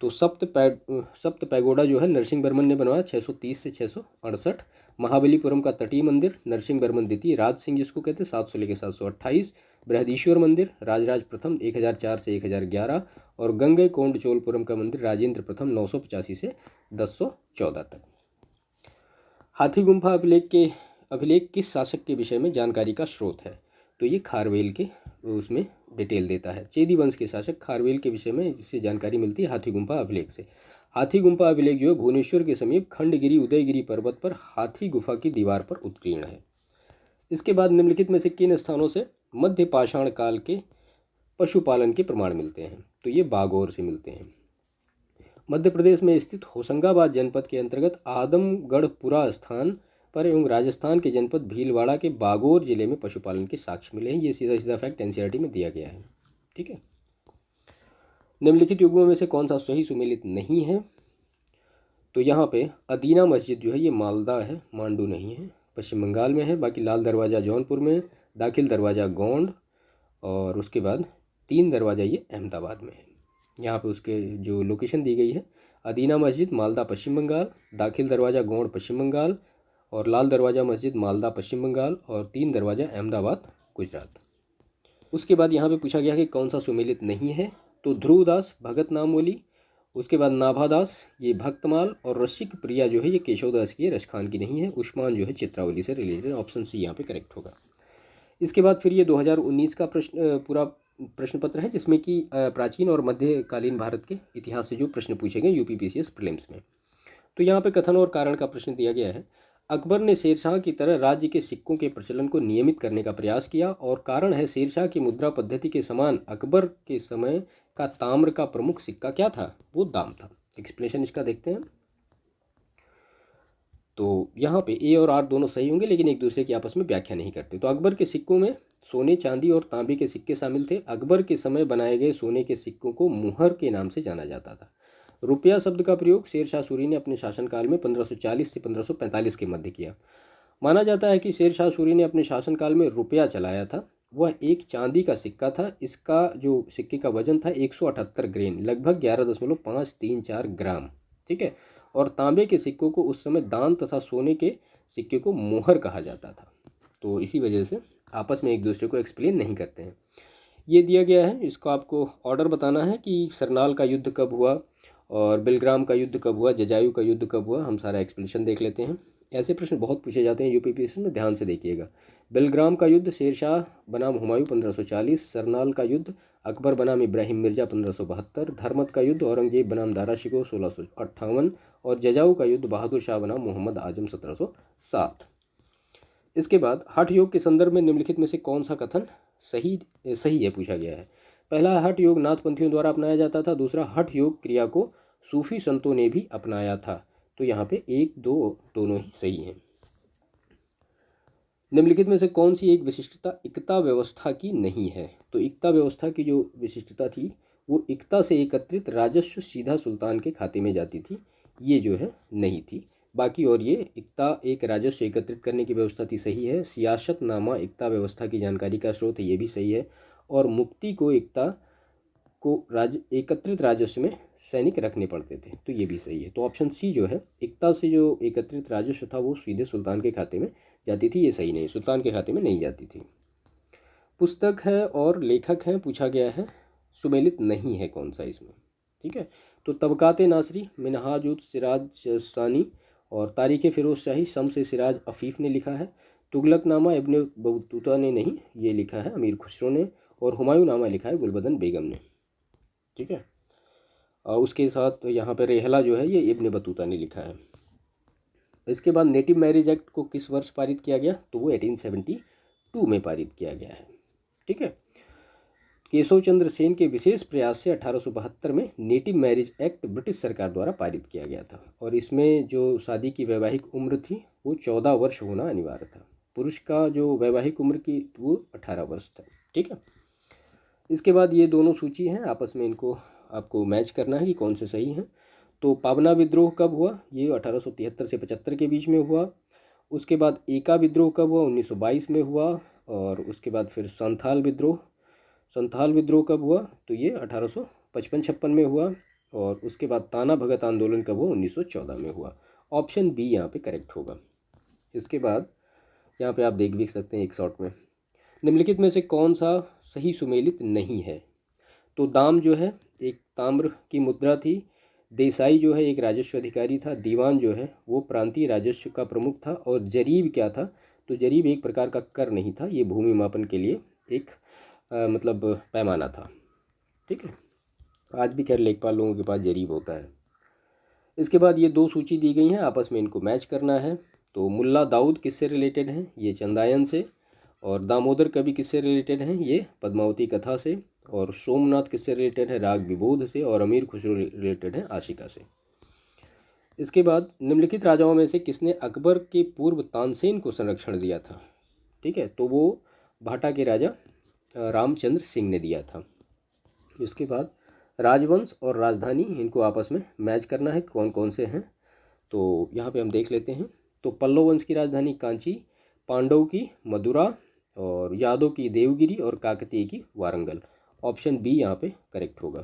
A: तो सप्त पैगोडा जो है नरसिंह वर्मन ने बनवाया 630 से 668। महाबलीपुरम का तटीय मंदिर नरसिंह वर्मन द्वितीय, राज सिंह जिसको कहते हैं 700 लेकर 728। बृहदीश्वर मंदिर राजराज प्रथम 1004 से 1011 और गंगे कोंड चोलपुरम का मंदिर राजेंद्र प्रथम 985 से 1014 तक। हाथी गुम्फा अभिलेख किस शासक के विषय में जानकारी का स्रोत है। तो ये खारवेल के उसमें डिटेल देता है। चेदी वंश के शासक खारवेल के विषय में जिससे जानकारी मिलती है हाथी गुम्फा अभिलेख से। हाथी गुम्फा अभिलेख जो है भुवनेश्वर के समीप खंडगिरी उदयगिरी पर्वत पर हाथी गुफा की दीवार पर उत्कीर्ण है। इसके बाद निम्नलिखित में से किन स्थानों से मध्य पाषाण काल के पशुपालन के प्रमाण मिलते हैं। तो ये बागौर से मिलते हैं। मध्य प्रदेश में स्थित होशंगाबाद जनपद के अंतर्गत आदमगढ़पुरा स्थान पर एवं राजस्थान के जनपद भीलवाड़ा के बागौर जिले में पशुपालन के साक्ष्य मिले हैं। ये सीधा सीधा फैक्ट एनसीईआरटी में दिया गया है। ठीक है, निम्नलिखित युग्मों में से कौन सा सही सुमेलित नहीं है। तो यहाँ पे अदीना मस्जिद जो है ये मालदा है, मांडू नहीं है, पश्चिम बंगाल में है। बाकी लाल दरवाज़ा जौनपुर में, दाखिल दरवाज़ा गोंड और उसके बाद 3 दरवाज़ा ये अहमदाबाद में है। यहाँ पे उसके जो लोकेशन दी गई है, अदीना मस्जिद मालदा पश्चिम बंगाल, दाखिल दरवाज़ा गोंड पश्चिम बंगाल और लाल दरवाज़ा मस्जिद मालदा पश्चिम बंगाल और 3 दरवाज़ा अहमदाबाद गुजरात। उसके बाद यहाँ पे पूछा गया कि कौन सा सुमेलित नहीं है। तो ध्रुवदास भगत नामोली, उसके बाद नाभादास ये भक्तमाल और रसिक प्रिया जो है ये केशवदास की है, रसखान की नहीं है। उस्मान जो है चित्रावली से रिलेटेड, ऑप्शन सी यहाँ पे करेक्ट होगा। इसके बाद फिर ये 2019 का पूरा प्रश्न पत्र है जिसमें कि प्राचीन और मध्यकालीन भारत के इतिहास से जो प्रश्न पूछे गए यूपीपीसीएस प्रीलिम्स में। तो यहाँ पे कथन और कारण का प्रश्न दिया गया है। अकबर ने शेरशाह की तरह राज्य के सिक्कों के प्रचलन को नियमित करने का प्रयास किया और कारण है शेरशाह की मुद्रा पद्धति के समान अकबर के समय का ताम्र का प्रमुख सिक्का क्या था, वो दाम था। एक्सप्लेनेशन इसका देखते हैं। तो यहाँ पे ए और आर दोनों सही होंगे लेकिन एक दूसरे की आपस में व्याख्या नहीं करते। तो अकबर के सिक्कों में सोने, चांदी और तांबे के सिक्के शामिल थे। अकबर के समय बनाए गए सोने के सिक्कों को मुहर के नाम से जाना जाता था। रुपया शब्द का प्रयोग शेरशाह सूरी ने अपने शासनकाल में 1540 से 1545 के मध्य किया। माना जाता है कि शेरशाह सूरी ने अपने शासनकाल में रुपया चलाया था। वह एक चांदी का सिक्का था। इसका जो सिक्के का वजन था 178 ग्रेन, लगभग 11.534 ग्राम। ठीक है, और तांबे के सिक्कों को उस समय दान तथा सोने के सिक्के को मोहर कहा जाता था। तो इसी वजह से आपस में एक दूसरे को एक्सप्लेन नहीं करते हैं। ये दिया गया है, इसको आपको ऑर्डर बताना है कि सरनाल का युद्ध कब हुआ और बिलग्राम का युद्ध कब हुआ, जजायु का युद्ध कब हुआ। हम सारा एक्सप्लेनेशन देख लेते हैं। ऐसे प्रश्न बहुत पूछे जाते हैं यूपीपीएससी में, ध्यान से देखिएगा। बेलग्राम का युद्ध शेरशाह बनाम हुमायूं 1540, सरनाल का युद्ध अकबर बनाम इब्राहिम मिर्जा 1572, धर्मत का युद्ध औरंगजेब बनाम दारा शिकोह 1658 और जजाऊ का युद्ध बहादुर शाह बनाम मोहम्मद आजम 1707। इसके बाद हठ योग के संदर्भ में निम्नलिखित में से कौन सा कथन सही सही है पूछा गया है। पहला, हठ योग नाथपंथियों द्वारा अपनाया जाता था। दूसरा, हठ योग क्रिया को सूफी संतों ने भी अपनाया था। तो यहाँ पे 1, 2 दोनों ही सही हैं। निम्नलिखित में से कौन सी एक विशिष्टता इक्ता व्यवस्था की नहीं है। तो इक्ता व्यवस्था की जो विशिष्टता थी वो इक्ता से एकत्रित राजस्व सीधा सुल्तान के खाते में जाती थी, ये जो है नहीं थी। बाकी और ये इक्ता एक राजस्व एकत्रित करने की व्यवस्था थी, सही है। सियासतनामा इक्ता व्यवस्था की जानकारी का स्रोत है, ये भी सही है। और मुक्ति को इक्ता को एकत्रित राजस्व में सैनिक रखने पड़ते थे, तो ये भी सही है। तो ऑप्शन सी जो है, इक्ता से जो एकत्रित राजस्व था वो सीधे सुल्तान के खाते में जाती थी, ये सही नहीं, सुल्तान के खाते में नहीं जाती थी। पुस्तक है और लेखक हैं पूछा गया है, सुमेलित नहीं है कौन सा इसमें, ठीक है। तो तबकाते नासरी मिनहाजुत सिराज सानी और तारीख़ फिरोज शाही शम्स सिराज अफीफ़ ने लिखा है। तुगलकनामा इब्न बतूता ने नहीं, ये लिखा है अमीर खुसरो ने। और हुमायूं नामा लिखा है गुलबदन बेगम ने, ठीक है। और उसके साथ यहाँ पर रेहला जो है ये इब्न बतूता ने लिखा है। इसके बाद नेटिव मैरिज एक्ट को किस वर्ष पारित किया गया, तो वो 1872 में पारित किया गया है, ठीक है। केशव चंद्र सेन के विशेष प्रयास से 1872 में नेटिव मैरिज एक्ट ब्रिटिश सरकार द्वारा पारित किया गया था। और इसमें जो शादी की वैवाहिक उम्र थी वो 14 वर्ष होना अनिवार्य था। पुरुष का जो वैवाहिक उम्र की वो 18 वर्ष था, ठीक है। इसके बाद ये दोनों सूची हैं, आपस में इनको आपको मैच करना है कि कौन से सही हैं। तो पाबना विद्रोह कब हुआ, ये 1873 से 75 के बीच में हुआ। उसके बाद एका विद्रोह कब हुआ, 1922 में हुआ। और उसके बाद फिर संथाल विद्रोह कब हुआ, तो ये 1855-56 में हुआ। और उसके बाद ताना भगत आंदोलन कब हुआ, 1914 में हुआ। ऑप्शन बी यहाँ पे करेक्ट होगा। इसके बाद यहाँ पे आप देख भी सकते हैं एक शॉर्ट में, निम्नलिखित में से कौन सा सही सुमेलित नहीं है। तो दाम जो है एक ताम्र की मुद्रा थी, देसाई जो है एक राजस्व अधिकारी था, दीवान जो है वो प्रांतीय राजस्व का प्रमुख था। और जरीब क्या था, तो जरीब एक प्रकार का कर नहीं था, ये भूमि मापन के लिए एक मतलब पैमाना था, ठीक है। आज भी खैर लेखपाल लोगों के पास जरीब होता है। इसके बाद ये दो सूची दी गई हैं, आपस में इनको मैच करना है। तो मुल्ला दाऊद किससे रिलेटेड हैं, ये चंदायन से। और दामोदर कवि किससे रिलेटेड हैं, ये पद्मावती कथा से। और सोमनाथ किससे रिलेटेड है, राग विबोध से। और अमीर खुसरो रिलेटेड है आशिका से। इसके बाद निम्नलिखित राजाओं में से किसने अकबर के पूर्व तानसेन को संरक्षण दिया था, ठीक है। तो वो भाटा के राजा रामचंद्र सिंह ने दिया था। इसके बाद राजवंश और राजधानी, इनको आपस में मैच करना है कौन कौन से हैं। तो यहाँ पे हम देख लेते हैं। तो पल्लव वंश की राजधानी कांची, पांडव की मदुरा, और यादव की देवगिरी, और काकतीय की वारंगल। ऑप्शन बी यहाँ पे करेक्ट होगा।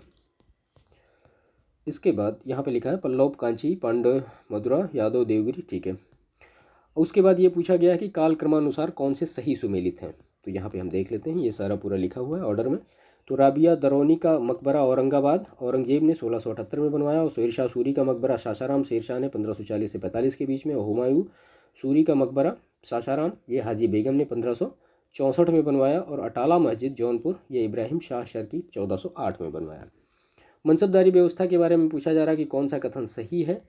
A: इसके बाद यहाँ पे लिखा है पल्लव, कांची, पांडव, मदुरा, यादव, देवगिरी, ठीक है। उसके बाद ये पूछा गया है कि काल क्रमानुसार कौन से सही सुमेलित हैं। तो यहाँ पे हम देख लेते हैं, ये सारा पूरा लिखा हुआ है ऑर्डर में। तो राबिया दरौनी का मकबरा औरंगाबाद औरंगजेब ने 1678 में बनवाया। और शेरशाह सूरी का मकबरा सासाराम शेरशाह ने 1540 से 45 के बीच में। और हुमायूं सूरी का मकबरा सासाराम ये हाजी बेगम ने 1564 में बनवाया। और अटाला मस्जिद जौनपुर ये इब्राहिम शाह शर्की 1408 में बनवाया। मनसबदारी व्यवस्था के बारे में पूछा जा रहा है कि कौन सा कथन सही है।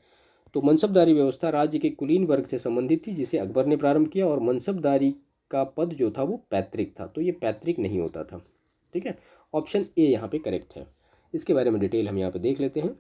A: तो मनसबदारी व्यवस्था राज्य के कुलीन वर्ग से संबंधित थी, जिसे अकबर ने प्रारंभ किया। और मनसबदारी का पद जो था वो पैतृक था, तो ये पैतृक नहीं होता था, ठीक है। ऑप्शन ए यहाँ पे करेक्ट है। इसके बारे में डिटेल हम यहाँ पे देख लेते हैं।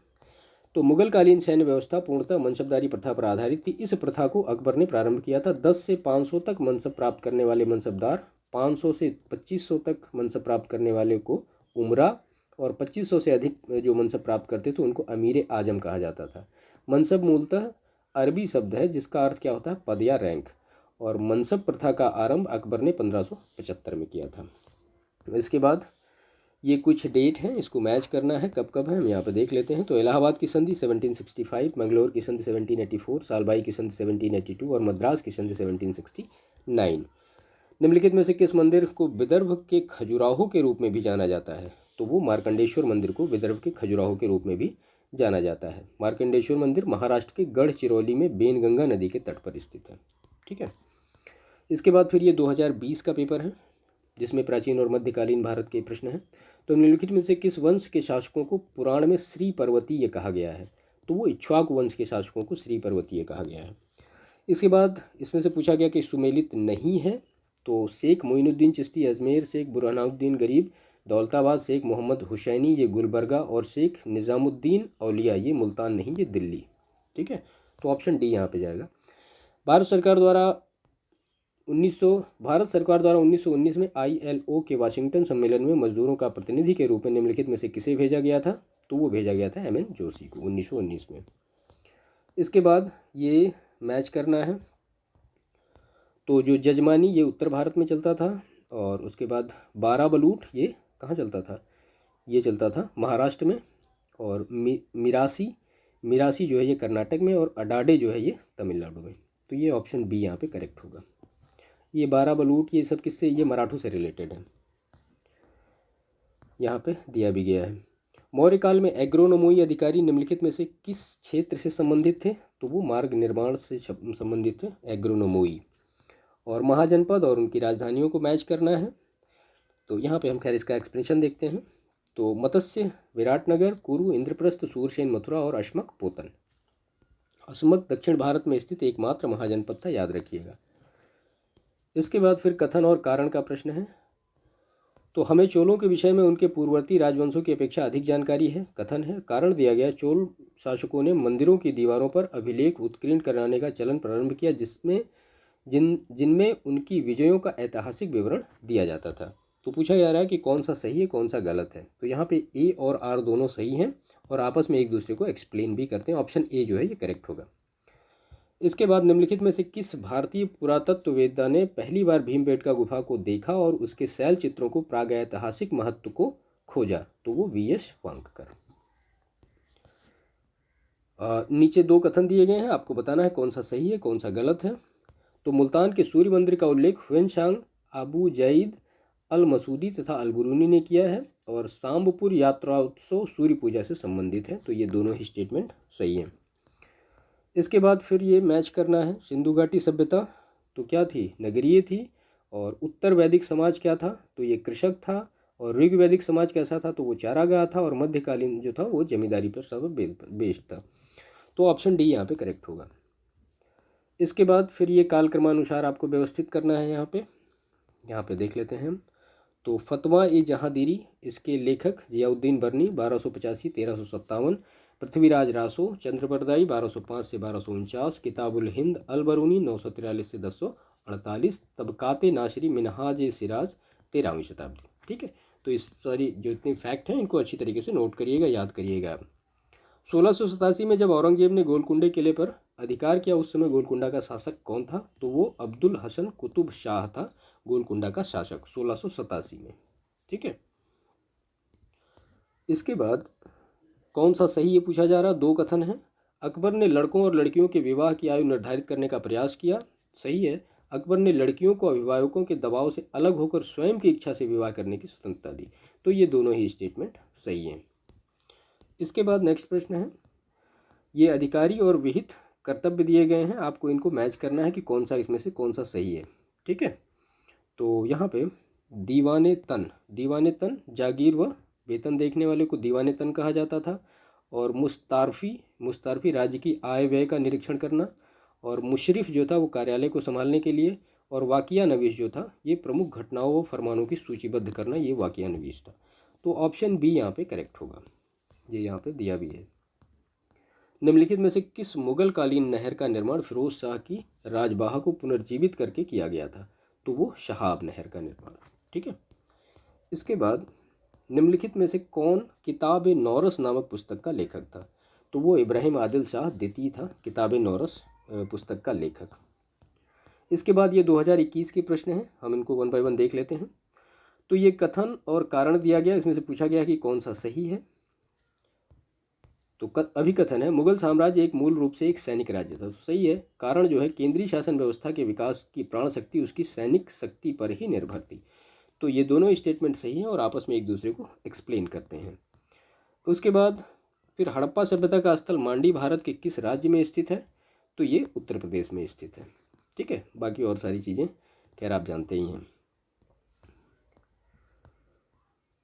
A: तो मुगलकालीन सैन्य व्यवस्था पूर्णतः मनसबदारी प्रथा पर आधारित थी। इस प्रथा को अकबर ने प्रारंभ किया था। 10 से 500 तक मनसब प्राप्त करने वाले मनसबदार, 500 से 2500 तक मनसब प्राप्त करने वाले को उमरा, और 2500 से अधिक जो मनसब प्राप्त करते थे उनको अमीर आजम कहा जाता था। मनसब मूलतः अरबी शब्द है जिसका अर्थ क्या होता है, पद या रैंक। और मनसब प्रथा का आरंभ अकबर ने 1575 में किया था। इसके बाद ये कुछ डेट हैं, इसको मैच करना है कब कब है, हम यहाँ पे देख लेते हैं। तो इलाहाबाद की संधि 1765, मंगलोर की संधि 1784, सालबाई की संधि 1782 और मद्रास की संधि 1769। निम्नलिखित में से किस मंदिर को विदर्भ के खजुराहो के रूप में भी जाना जाता है। तो वो मार्कंडेश्वर मंदिर को विदर्भ के खजुराहो के रूप में भी जाना जाता है। मार्कंडेश्वर मंदिर महाराष्ट्र के गढ़चिरौली में बेनगंगा नदी के तट पर स्थित है, ठीक है। इसके बाद फिर ये 2020 का पेपर है जिसमें प्राचीन और मध्यकालीन भारत के प्रश्न हैं। तो निम्नलिखित में से किस वंश के शासकों को पुराण में श्री पर्वतीय कहा गया है? तो वो इक्ष्वाकु वंश के शासकों को श्री पर्वतीय कहा गया है। इसके बाद इसमें से पूछा गया कि सुमेलित नहीं है, तो शेख मोइनुद्दीन चिश्ती अजमेर, शेख बुरहानुद्दीन गरीब दौलताबाद, शेख मोहम्मद हुसैनी ये गुलबर्गा और शेख निज़ामुद्दीन औलिया ये मुल्तान नहीं ये दिल्ली। ठीक है, तो ऑप्शन डी यहाँ पे जाएगा। भारत सरकार द्वारा 1919 में ILO के वाशिंगटन सम्मेलन में मजदूरों का प्रतिनिधि के रूप में निम्नलिखित में से किसे भेजा गया था? तो वो भेजा गया था MN जोशी को 1919 में। इसके बाद ये मैच करना है। तो जो जजमानी ये उत्तर भारत में चलता था, और उसके बाद बारा बलूट ये कहाँ चलता था? ये चलता था महाराष्ट्र में, और मिरासी जो है ये कर्नाटक में, और अडाडे जो है ये तमिलनाडु में। तो ये ऑप्शन बी यहाँ पे करेक्ट होगा। ये बारा बलूट ये सब किससे? ये मराठों से रिलेटेड है, यहाँ पे दिया भी गया है। मौर्य काल में एग्रोनोमोई अधिकारी निम्नलिखित में से किस क्षेत्र से संबंधित थे? तो वो मार्ग निर्माण से संबंधित थे, एग्रोनोमोई। और महाजनपद और उनकी राजधानियों को मैच करना है। तो यहाँ पे हम खैर इसका एक्सप्लेनेशन देखते हैं। तो मत्स्य विराटनगर, कुरु इंद्रप्रस्थ, सूरसेन मथुरा और अश्मक पोतन। अश्मक दक्षिण भारत में स्थित एकमात्र महाजनपद था, याद रखिएगा। इसके बाद फिर कथन और कारण का प्रश्न है। तो हमें चोलों के विषय में उनके पूर्ववर्ती राजवंशों की अपेक्षा अधिक जानकारी है। कथन है, कारण दिया गया, चोल शासकों ने मंदिरों की दीवारों पर अभिलेख उत्कीर्ण कराने का चलन प्रारंभ किया जिनमें उनकी विजयों का ऐतिहासिक विवरण दिया जाता था। तो पूछा जा रहा है कि कौन सा सही है कौन सा गलत है। तो यहाँ पे ए और आर दोनों सही हैं और आपस में एक दूसरे को एक्सप्लेन भी करते हैं। ऑप्शन ए जो है ये करेक्ट होगा। इसके बाद निम्नलिखित में से किस भारतीय पुरातत्ववेत्ता ने पहली बार भीमबेटका गुफा को देखा और उसके शैल चित्रों को प्रागैतिहासिक महत्व को खोजा? तो वो VS वांककर। नीचे दो कथन दिए गए हैं, आपको बताना है कौन सा सही है कौन सा गलत है। तो मुल्तान के सूर्य मंदिर का उल्लेख ह्वेनसांग, अबू जईद अल मसूदी तथा अलबरूनी ने किया है, और सांबपुर यात्रोत्सव सूर्य पूजा से संबंधित है। तो ये दोनों ही स्टेटमेंट सही हैं। इसके बाद फिर ये मैच करना है। सिंधु घाटी सभ्यता तो क्या थी? नगरीय थी। और उत्तर वैदिक समाज क्या था? तो ये कृषक था। और ऋग्वैदिक समाज कैसा था? तो वो चारागाह था। और मध्यकालीन जो था वो जमींदारी पर सब बेस्ड था। तो ऑप्शन डी यहाँ पे करेक्ट होगा। इसके बाद फिर ये कालक्रमानुसार आपको व्यवस्थित करना है। यहाँ पे देख लेते हैं हम। तो फतवा ए जहांदीरी, इसके लेखक जियाउद्दीन बरनी 1285-1357, पृथ्वीराज रासो, चंद्रबरदाई 1205 से 1249, किताबुल हिंद अल बरूनी 943 से 1048, तबकाते नाशरी मिनहाज सिराज 13वीं शताब्दी। ठीक है, तो इस सारी जो इतने फैक्ट हैं इनको अच्छी तरीके से नोट करिएगा, याद करिएगा। 1687 में जब औरंगजेब ने गोलकुंडे किले पर अधिकार किया उस समय गोलकुंडा का शासक कौन था? तो वो अब्दुल हसन कुतुब शाह था, गोलकुंडा का शासक 1687 में। ठीक है, इसके बाद कौन सा सही ये पूछा जा रहा। दो कथन है। अकबर ने लड़कों और लड़कियों के विवाह की आयु निर्धारित करने का प्रयास किया, सही है। अकबर ने लड़कियों को अभिभावकों के दबाव से अलग होकर स्वयं की इच्छा से विवाह करने की स्वतंत्रता दी। तो ये दोनों ही स्टेटमेंट सही हैं। इसके बाद नेक्स्ट प्रश्न है। ये अधिकारी और विहित कर्तव्य दिए गए हैं, आपको इनको मैच करना है कि कौन सा इसमें से कौन सा सही है। ठीक है, तो यहाँ पे दीवाने तन जागीर व वेतन देखने वाले को दीवाने तन कहा जाता था। और मुस्तारफी राज्य की आय व्यय का निरीक्षण करना। और मुशरिफ जो था वो कार्यालय को संभालने के लिए। और वाकिया नवीस जो था ये प्रमुख घटनाओं व फरमानों की सूचीबद्ध करना, ये वाकिया नवीस था। तो ऑप्शन बी यहाँ पे करेक्ट होगा, ये यहाँ पे दिया भी है। निम्नलिखित में से किस मुगल कालीन नहर का निर्माण फिरोज शाह की राजबाहा को पुनर्जीवित करके किया गया था? तो वो शहाब नहर का निर्माण। ठीक है, इसके बाद निम्नलिखित में से कौन किताब नौरस नामक पुस्तक का लेखक था? तो वो इब्राहिम आदिल शाह द्वितीय था, किताब नौरस पुस्तक का लेखक। इसके बाद ये 2021 के प्रश्न हैं, हम इनको वन बाय वन देख लेते हैं। तो ये कथन और कारण दिया गया, इसमें से पूछा गया कि कौन सा सही है। तो अभिकथन है, मुगल साम्राज्य एक मूल रूप से एक सैनिक राज्य था। तो सही है। कारण जो है, केंद्रीय शासन व्यवस्था के विकास की प्राण शक्ति उसकी सैनिक शक्ति पर ही निर्भर थी। तो ये दोनों स्टेटमेंट सही हैं और आपस में एक दूसरे को एक्सप्लेन करते हैं। उसके बाद फिर हड़प्पा सभ्यता का स्थल मांडी भारत के किस राज्य में स्थित है? तो ये उत्तर प्रदेश में स्थित है। ठीक है, बाकी और सारी चीज़ें खैर आप जानते ही हैं।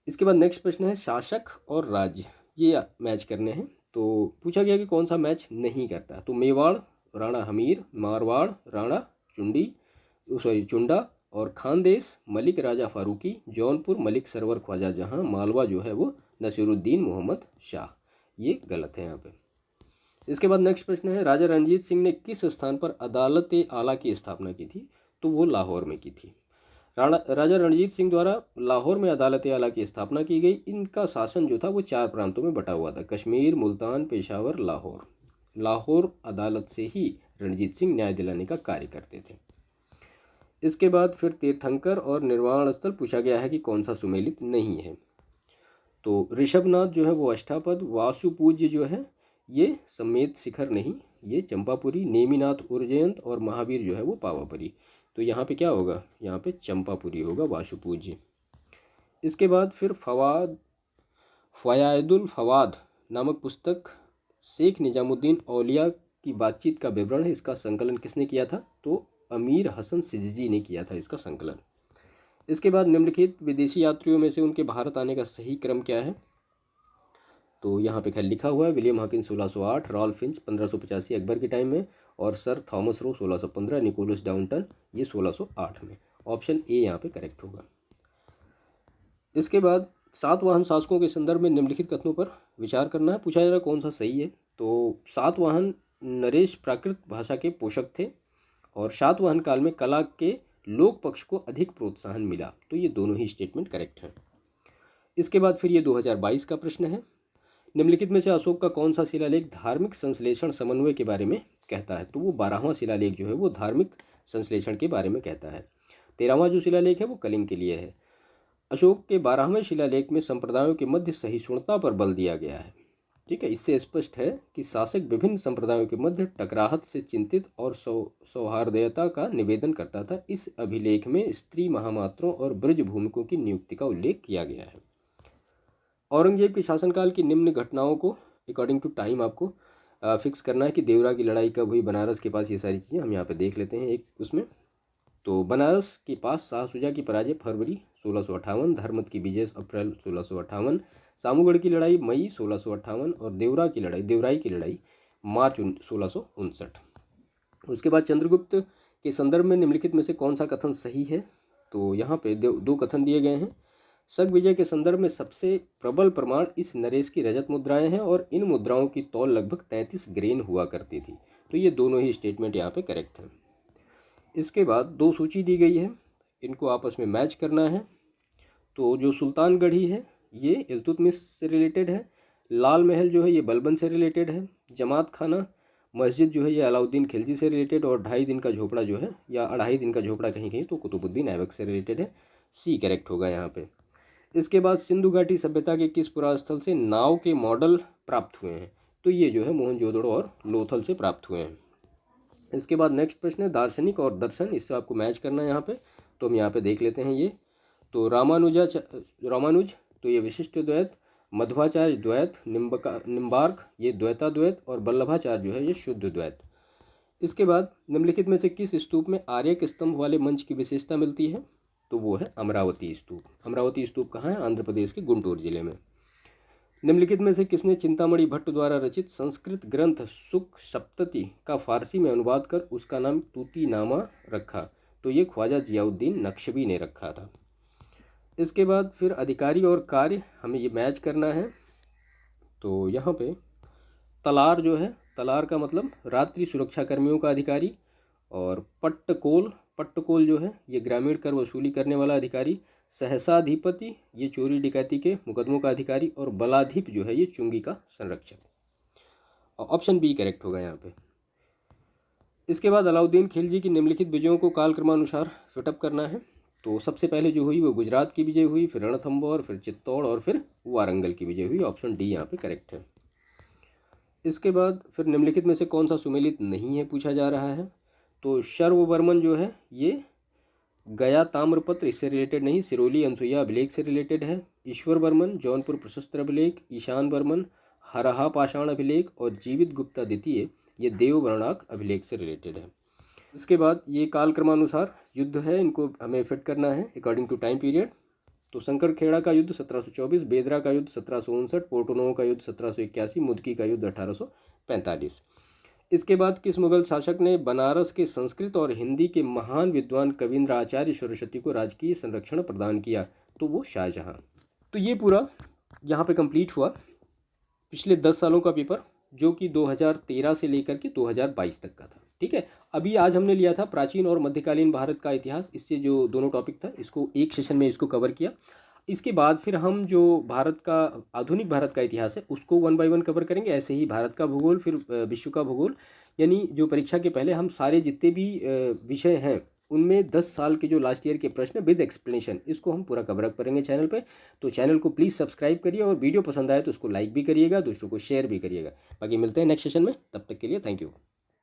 A: इसके बाद नेक्स्ट प्रश्न है शासक और राज्य, ये मैच करने हैं। तो पूछा गया कि कौन सा मैच नहीं करता, तो मेवाड़ राणा हमीर, मारवाड़ राणा चुंडा और खानदेश मलिक राजा फारूकी, जौनपुर मलिक सरवर ख्वाजा जहां, मालवा जो है वो नसीरुद्दीन मोहम्मद शाह। ये गलत है यहाँ पे। इसके बाद नेक्स्ट प्रश्न है राजा रणजीत सिंह ने किस स्थान पर अदालत आला की स्थापना की थी, तो वो लाहौर में की थी। राजा रणजीत सिंह द्वारा लाहौर में अदालत आला की स्थापना की गई। इनका शासन जो था वो 4 प्रांतों में बटा हुआ था, कश्मीर, मुल्तान, पेशावर, लाहौर। लाहौर अदालत से ही रणजीत सिंह न्याय दिलाने का कार्य करते थे। इसके बाद फिर तीर्थंकर और निर्वाण स्थल पूछा गया है कि कौन सा सुमेलित नहीं है, तो ऋषभनाथ जो है वो अष्टापद, वासुपूज्य जो है ये समेत शिखर नहीं, ये चंपापुरी, नेमिनाथ उज्जैन और महावीर जो है वो पावापुरी। तो यहाँ पे क्या होगा, यहाँ पे चंपापुरी होगा वासुपूज्य। इसके बाद फिर फ़यादुल फवाद नामक पुस्तक शेख निजामुद्दीन औलिया की बातचीत का विवरण है, इसका संकलन किसने किया था, तो अमीर हसन सिजजी ने किया था इसका संकलन। इसके बाद निम्नलिखित विदेशी यात्रियों में से उनके भारत आने का सही क्रम क्या है, तो यहाँ पे खैर लिखा हुआ है William Hawkins 1608, Ralph Finch 1585 Akbar के टाइम में, और sir Thomas Roe 1615, Nicholas Downton ये 1608 में। ऑप्शन ए यहाँ पे करेक्ट होगा। इसके बाद सातवाहन शासकों के संदर्भ में निम्नलिखित कथनों पर विचार करना है, पूछा जा रहा कौन सा सही है। तो सातवाहन नरेश प्राकृत भाषा के पोषक थे और सातवाहन काल में कला के लोक पक्ष को अधिक प्रोत्साहन मिला, तो ये दोनों ही स्टेटमेंट करेक्ट हैं। इसके बाद फिर ये 2022 का प्रश्न है, निम्नलिखित में से अशोक का कौन सा शिलालेख धार्मिक संश्लेषण समन्वय के बारे में कहता है, तो वो 12वां शिलालेख जो है वो धार्मिक संश्लेषण के बारे में कहता है। 13वां जो शिलालेख है वो कलिंग के लिए है। अशोक के 12वें शिलालेख में संप्रदायों के मध्य सहिष्णुता पर बल दिया गया है। ठीक है, इससे स्पष्ट है कि शासक विभिन्न संप्रदायों के मध्य टकराहट से चिंतित और सौहार्दता का निवेदन करता था। इस अभिलेख में स्त्री महामात्रों और ब्रज भूमिकों की नियुक्ति का उल्लेख किया गया है। औरंगजेब के शासनकाल की निम्न घटनाओं को अकॉर्डिंग टू टाइम आपको फिक्स करना है कि देवरा की लड़ाई कब हुई, बनारस के पास, ये सारी चीज़ें हम यहाँ पे देख लेते हैं एक उसमें। तो बनारस के पास शाह शुजा की पराजय फरवरी 1658, धर्मत की विजय अप्रैल 1658, सामूगढ़ की लड़ाई मई 1658 और देवराई की लड़ाई मार्च 1659। उसके बाद चंद्रगुप्त के संदर्भ में निम्नलिखित में से कौन सा कथन सही है, तो यहाँ पे दो कथन दिए गए हैं। शक विजय के संदर्भ में सबसे प्रबल प्रमाण इस नरेश की रजत मुद्राएं हैं और इन मुद्राओं की तौल लगभग 33 ग्रेन हुआ करती थी, तो ये दोनों ही स्टेटमेंट यहाँ पे करेक्ट हैं। इसके बाद 2 सूची दी गई है, इनको आपस में मैच करना है। तो जो सुल्तानगढ़ी है ये इल्तुतमिश से रिलेटेड है, लाल महल जो है ये बलबन से रिलेटेड है, जमात खाना मस्जिद जो है ये अलाउद्दीन खिलजी से रिलेटेड, और 2.5 दिन का झोपड़ा जो है या 2.5 दिन का झोपड़ा कहीं कहीं तो कुतुबुद्दीन ऐबक से रिलेटेड है। सी करेक्ट होगा यहाँ पे। इसके बाद सिंधु घाटी सभ्यता के किस पुरास्थल से नाव के मॉडल प्राप्त हुए हैं, तो ये जो है मोहनजोदड़ो और लोथल से प्राप्त हुए हैं। इसके बाद नेक्स्ट प्रश्न है दार्शनिक और दर्शन, इससे आपको मैच करना है यहाँ पे, तो हम यहाँ पे देख लेते हैं ये। तो रामानुज तो ये विशिष्ट द्वैत, मध्वाचार्य द्वैत, निम्बार्क ये द्वैताद्वैत, और वल्लभाचार्य जो है ये शुद्ध द्वैत। इसके बाद निम्नलिखित में से किस स्तूप में आर्यक स्तंभ वाले मंच की विशेषता मिलती है, तो वो है अमरावती स्तूप। अमरावती स्तूप कहाँ है, आंध्र प्रदेश के गुंटूर जिले में। निम्नलिखित में से किसने चिंतामणि भट्ट द्वारा रचित संस्कृत ग्रंथ सुख सप्तति का फारसी में अनुवाद कर उसका नाम तूतीनामा रखा, तो ये ख्वाजा जियाउद्दीन नक्शबी ने रखा था। इसके बाद फिर अधिकारी और कार्य हमें ये मैच करना है। तो यहाँ पे तलार जो है, तलार का मतलब रात्रि सुरक्षा कर्मियों का अधिकारी, और पट्टकोल जो है ये ग्रामीण कर वसूली करने वाला अधिकारी, सहसाधिपति ये चोरी डकैती के मुकदमों का अधिकारी, और बलाधिप जो है ये चुंगी का संरक्षक। ऑप्शन बी करेक्ट होगा यहाँ पे। इसके बाद अलाउद्दीन खिलजी की निम्नलिखित विजयों को कालक्रमानुसार फिटअप करना है। तो सबसे पहले जो हुई वो गुजरात की विजय हुई, फिर रणथंबोर, फिर चित्तौड़ और फिर वारंगल की विजय हुई। ऑप्शन डी यहाँ पे करेक्ट है। इसके बाद फिर निम्नलिखित में से कौन सा सुमेलित नहीं है पूछा जा रहा है। तो शर्ववर्मन जो है ये गया ताम्रपत्र इससे रिलेटेड नहीं, सिरोली अनसुईया अभिलेख से रिलेटेड है। ईश्वर वर्मन जौनपुर प्रशस्त्र अभिलेख, ईशान वर्मन हरहा पाषाण अभिलेख, और जीवित गुप्ता द्वितीय ये देववर्णाक अभिलेख से रिलेटेड है। उसके बाद ये काल क्रमानुसार युद्ध है, इनको हमें फिट करना है अकॉर्डिंग टू टाइम पीरियड। तो शंकरखेड़ा का युद्ध 1724, बेदरा का युद्ध 1759, पोर्टोनो का युद्ध 1781, मुदकी का युद्ध 1845। इसके बाद किस मुगल शासक ने बनारस के संस्कृत और हिंदी के महान विद्वान कविंद्र आचार्य सरस्वती को राजकीय संरक्षण प्रदान किया? तो वो शाहजहां। तो ये पूरा यहाँ पे कंप्लीट हुआ पिछले 10 सालों का पेपर, जो कि 2013 से लेकर के 2022 तक का था। ठीक है, अभी आज हमने लिया था प्राचीन और मध्यकालीन भारत का इतिहास, इससे जो दोनों टॉपिक था इसको एक सेशन में इसको कवर किया। इसके बाद फिर हम जो भारत का आधुनिक भारत का इतिहास है उसको 1 बाय 1 कवर करेंगे। ऐसे ही भारत का भूगोल, फिर विश्व का भूगोल, यानी जो परीक्षा के पहले हम सारे जितने भी विषय हैं उनमें 10 साल के जो लास्ट ईयर के प्रश्न विद एक्सप्लेनेशन, इसको हम पूरा कवर अप करेंगे चैनल पे। तो चैनल को प्लीज़ सब्सक्राइब करिए और वीडियो पसंद आए तो उसको लाइक भी करिएगा, दोस्तों को शेयर भी करिएगा। बाकी मिलते हैं नेक्स्ट सेशन में, तब तक के लिए थैंक यू।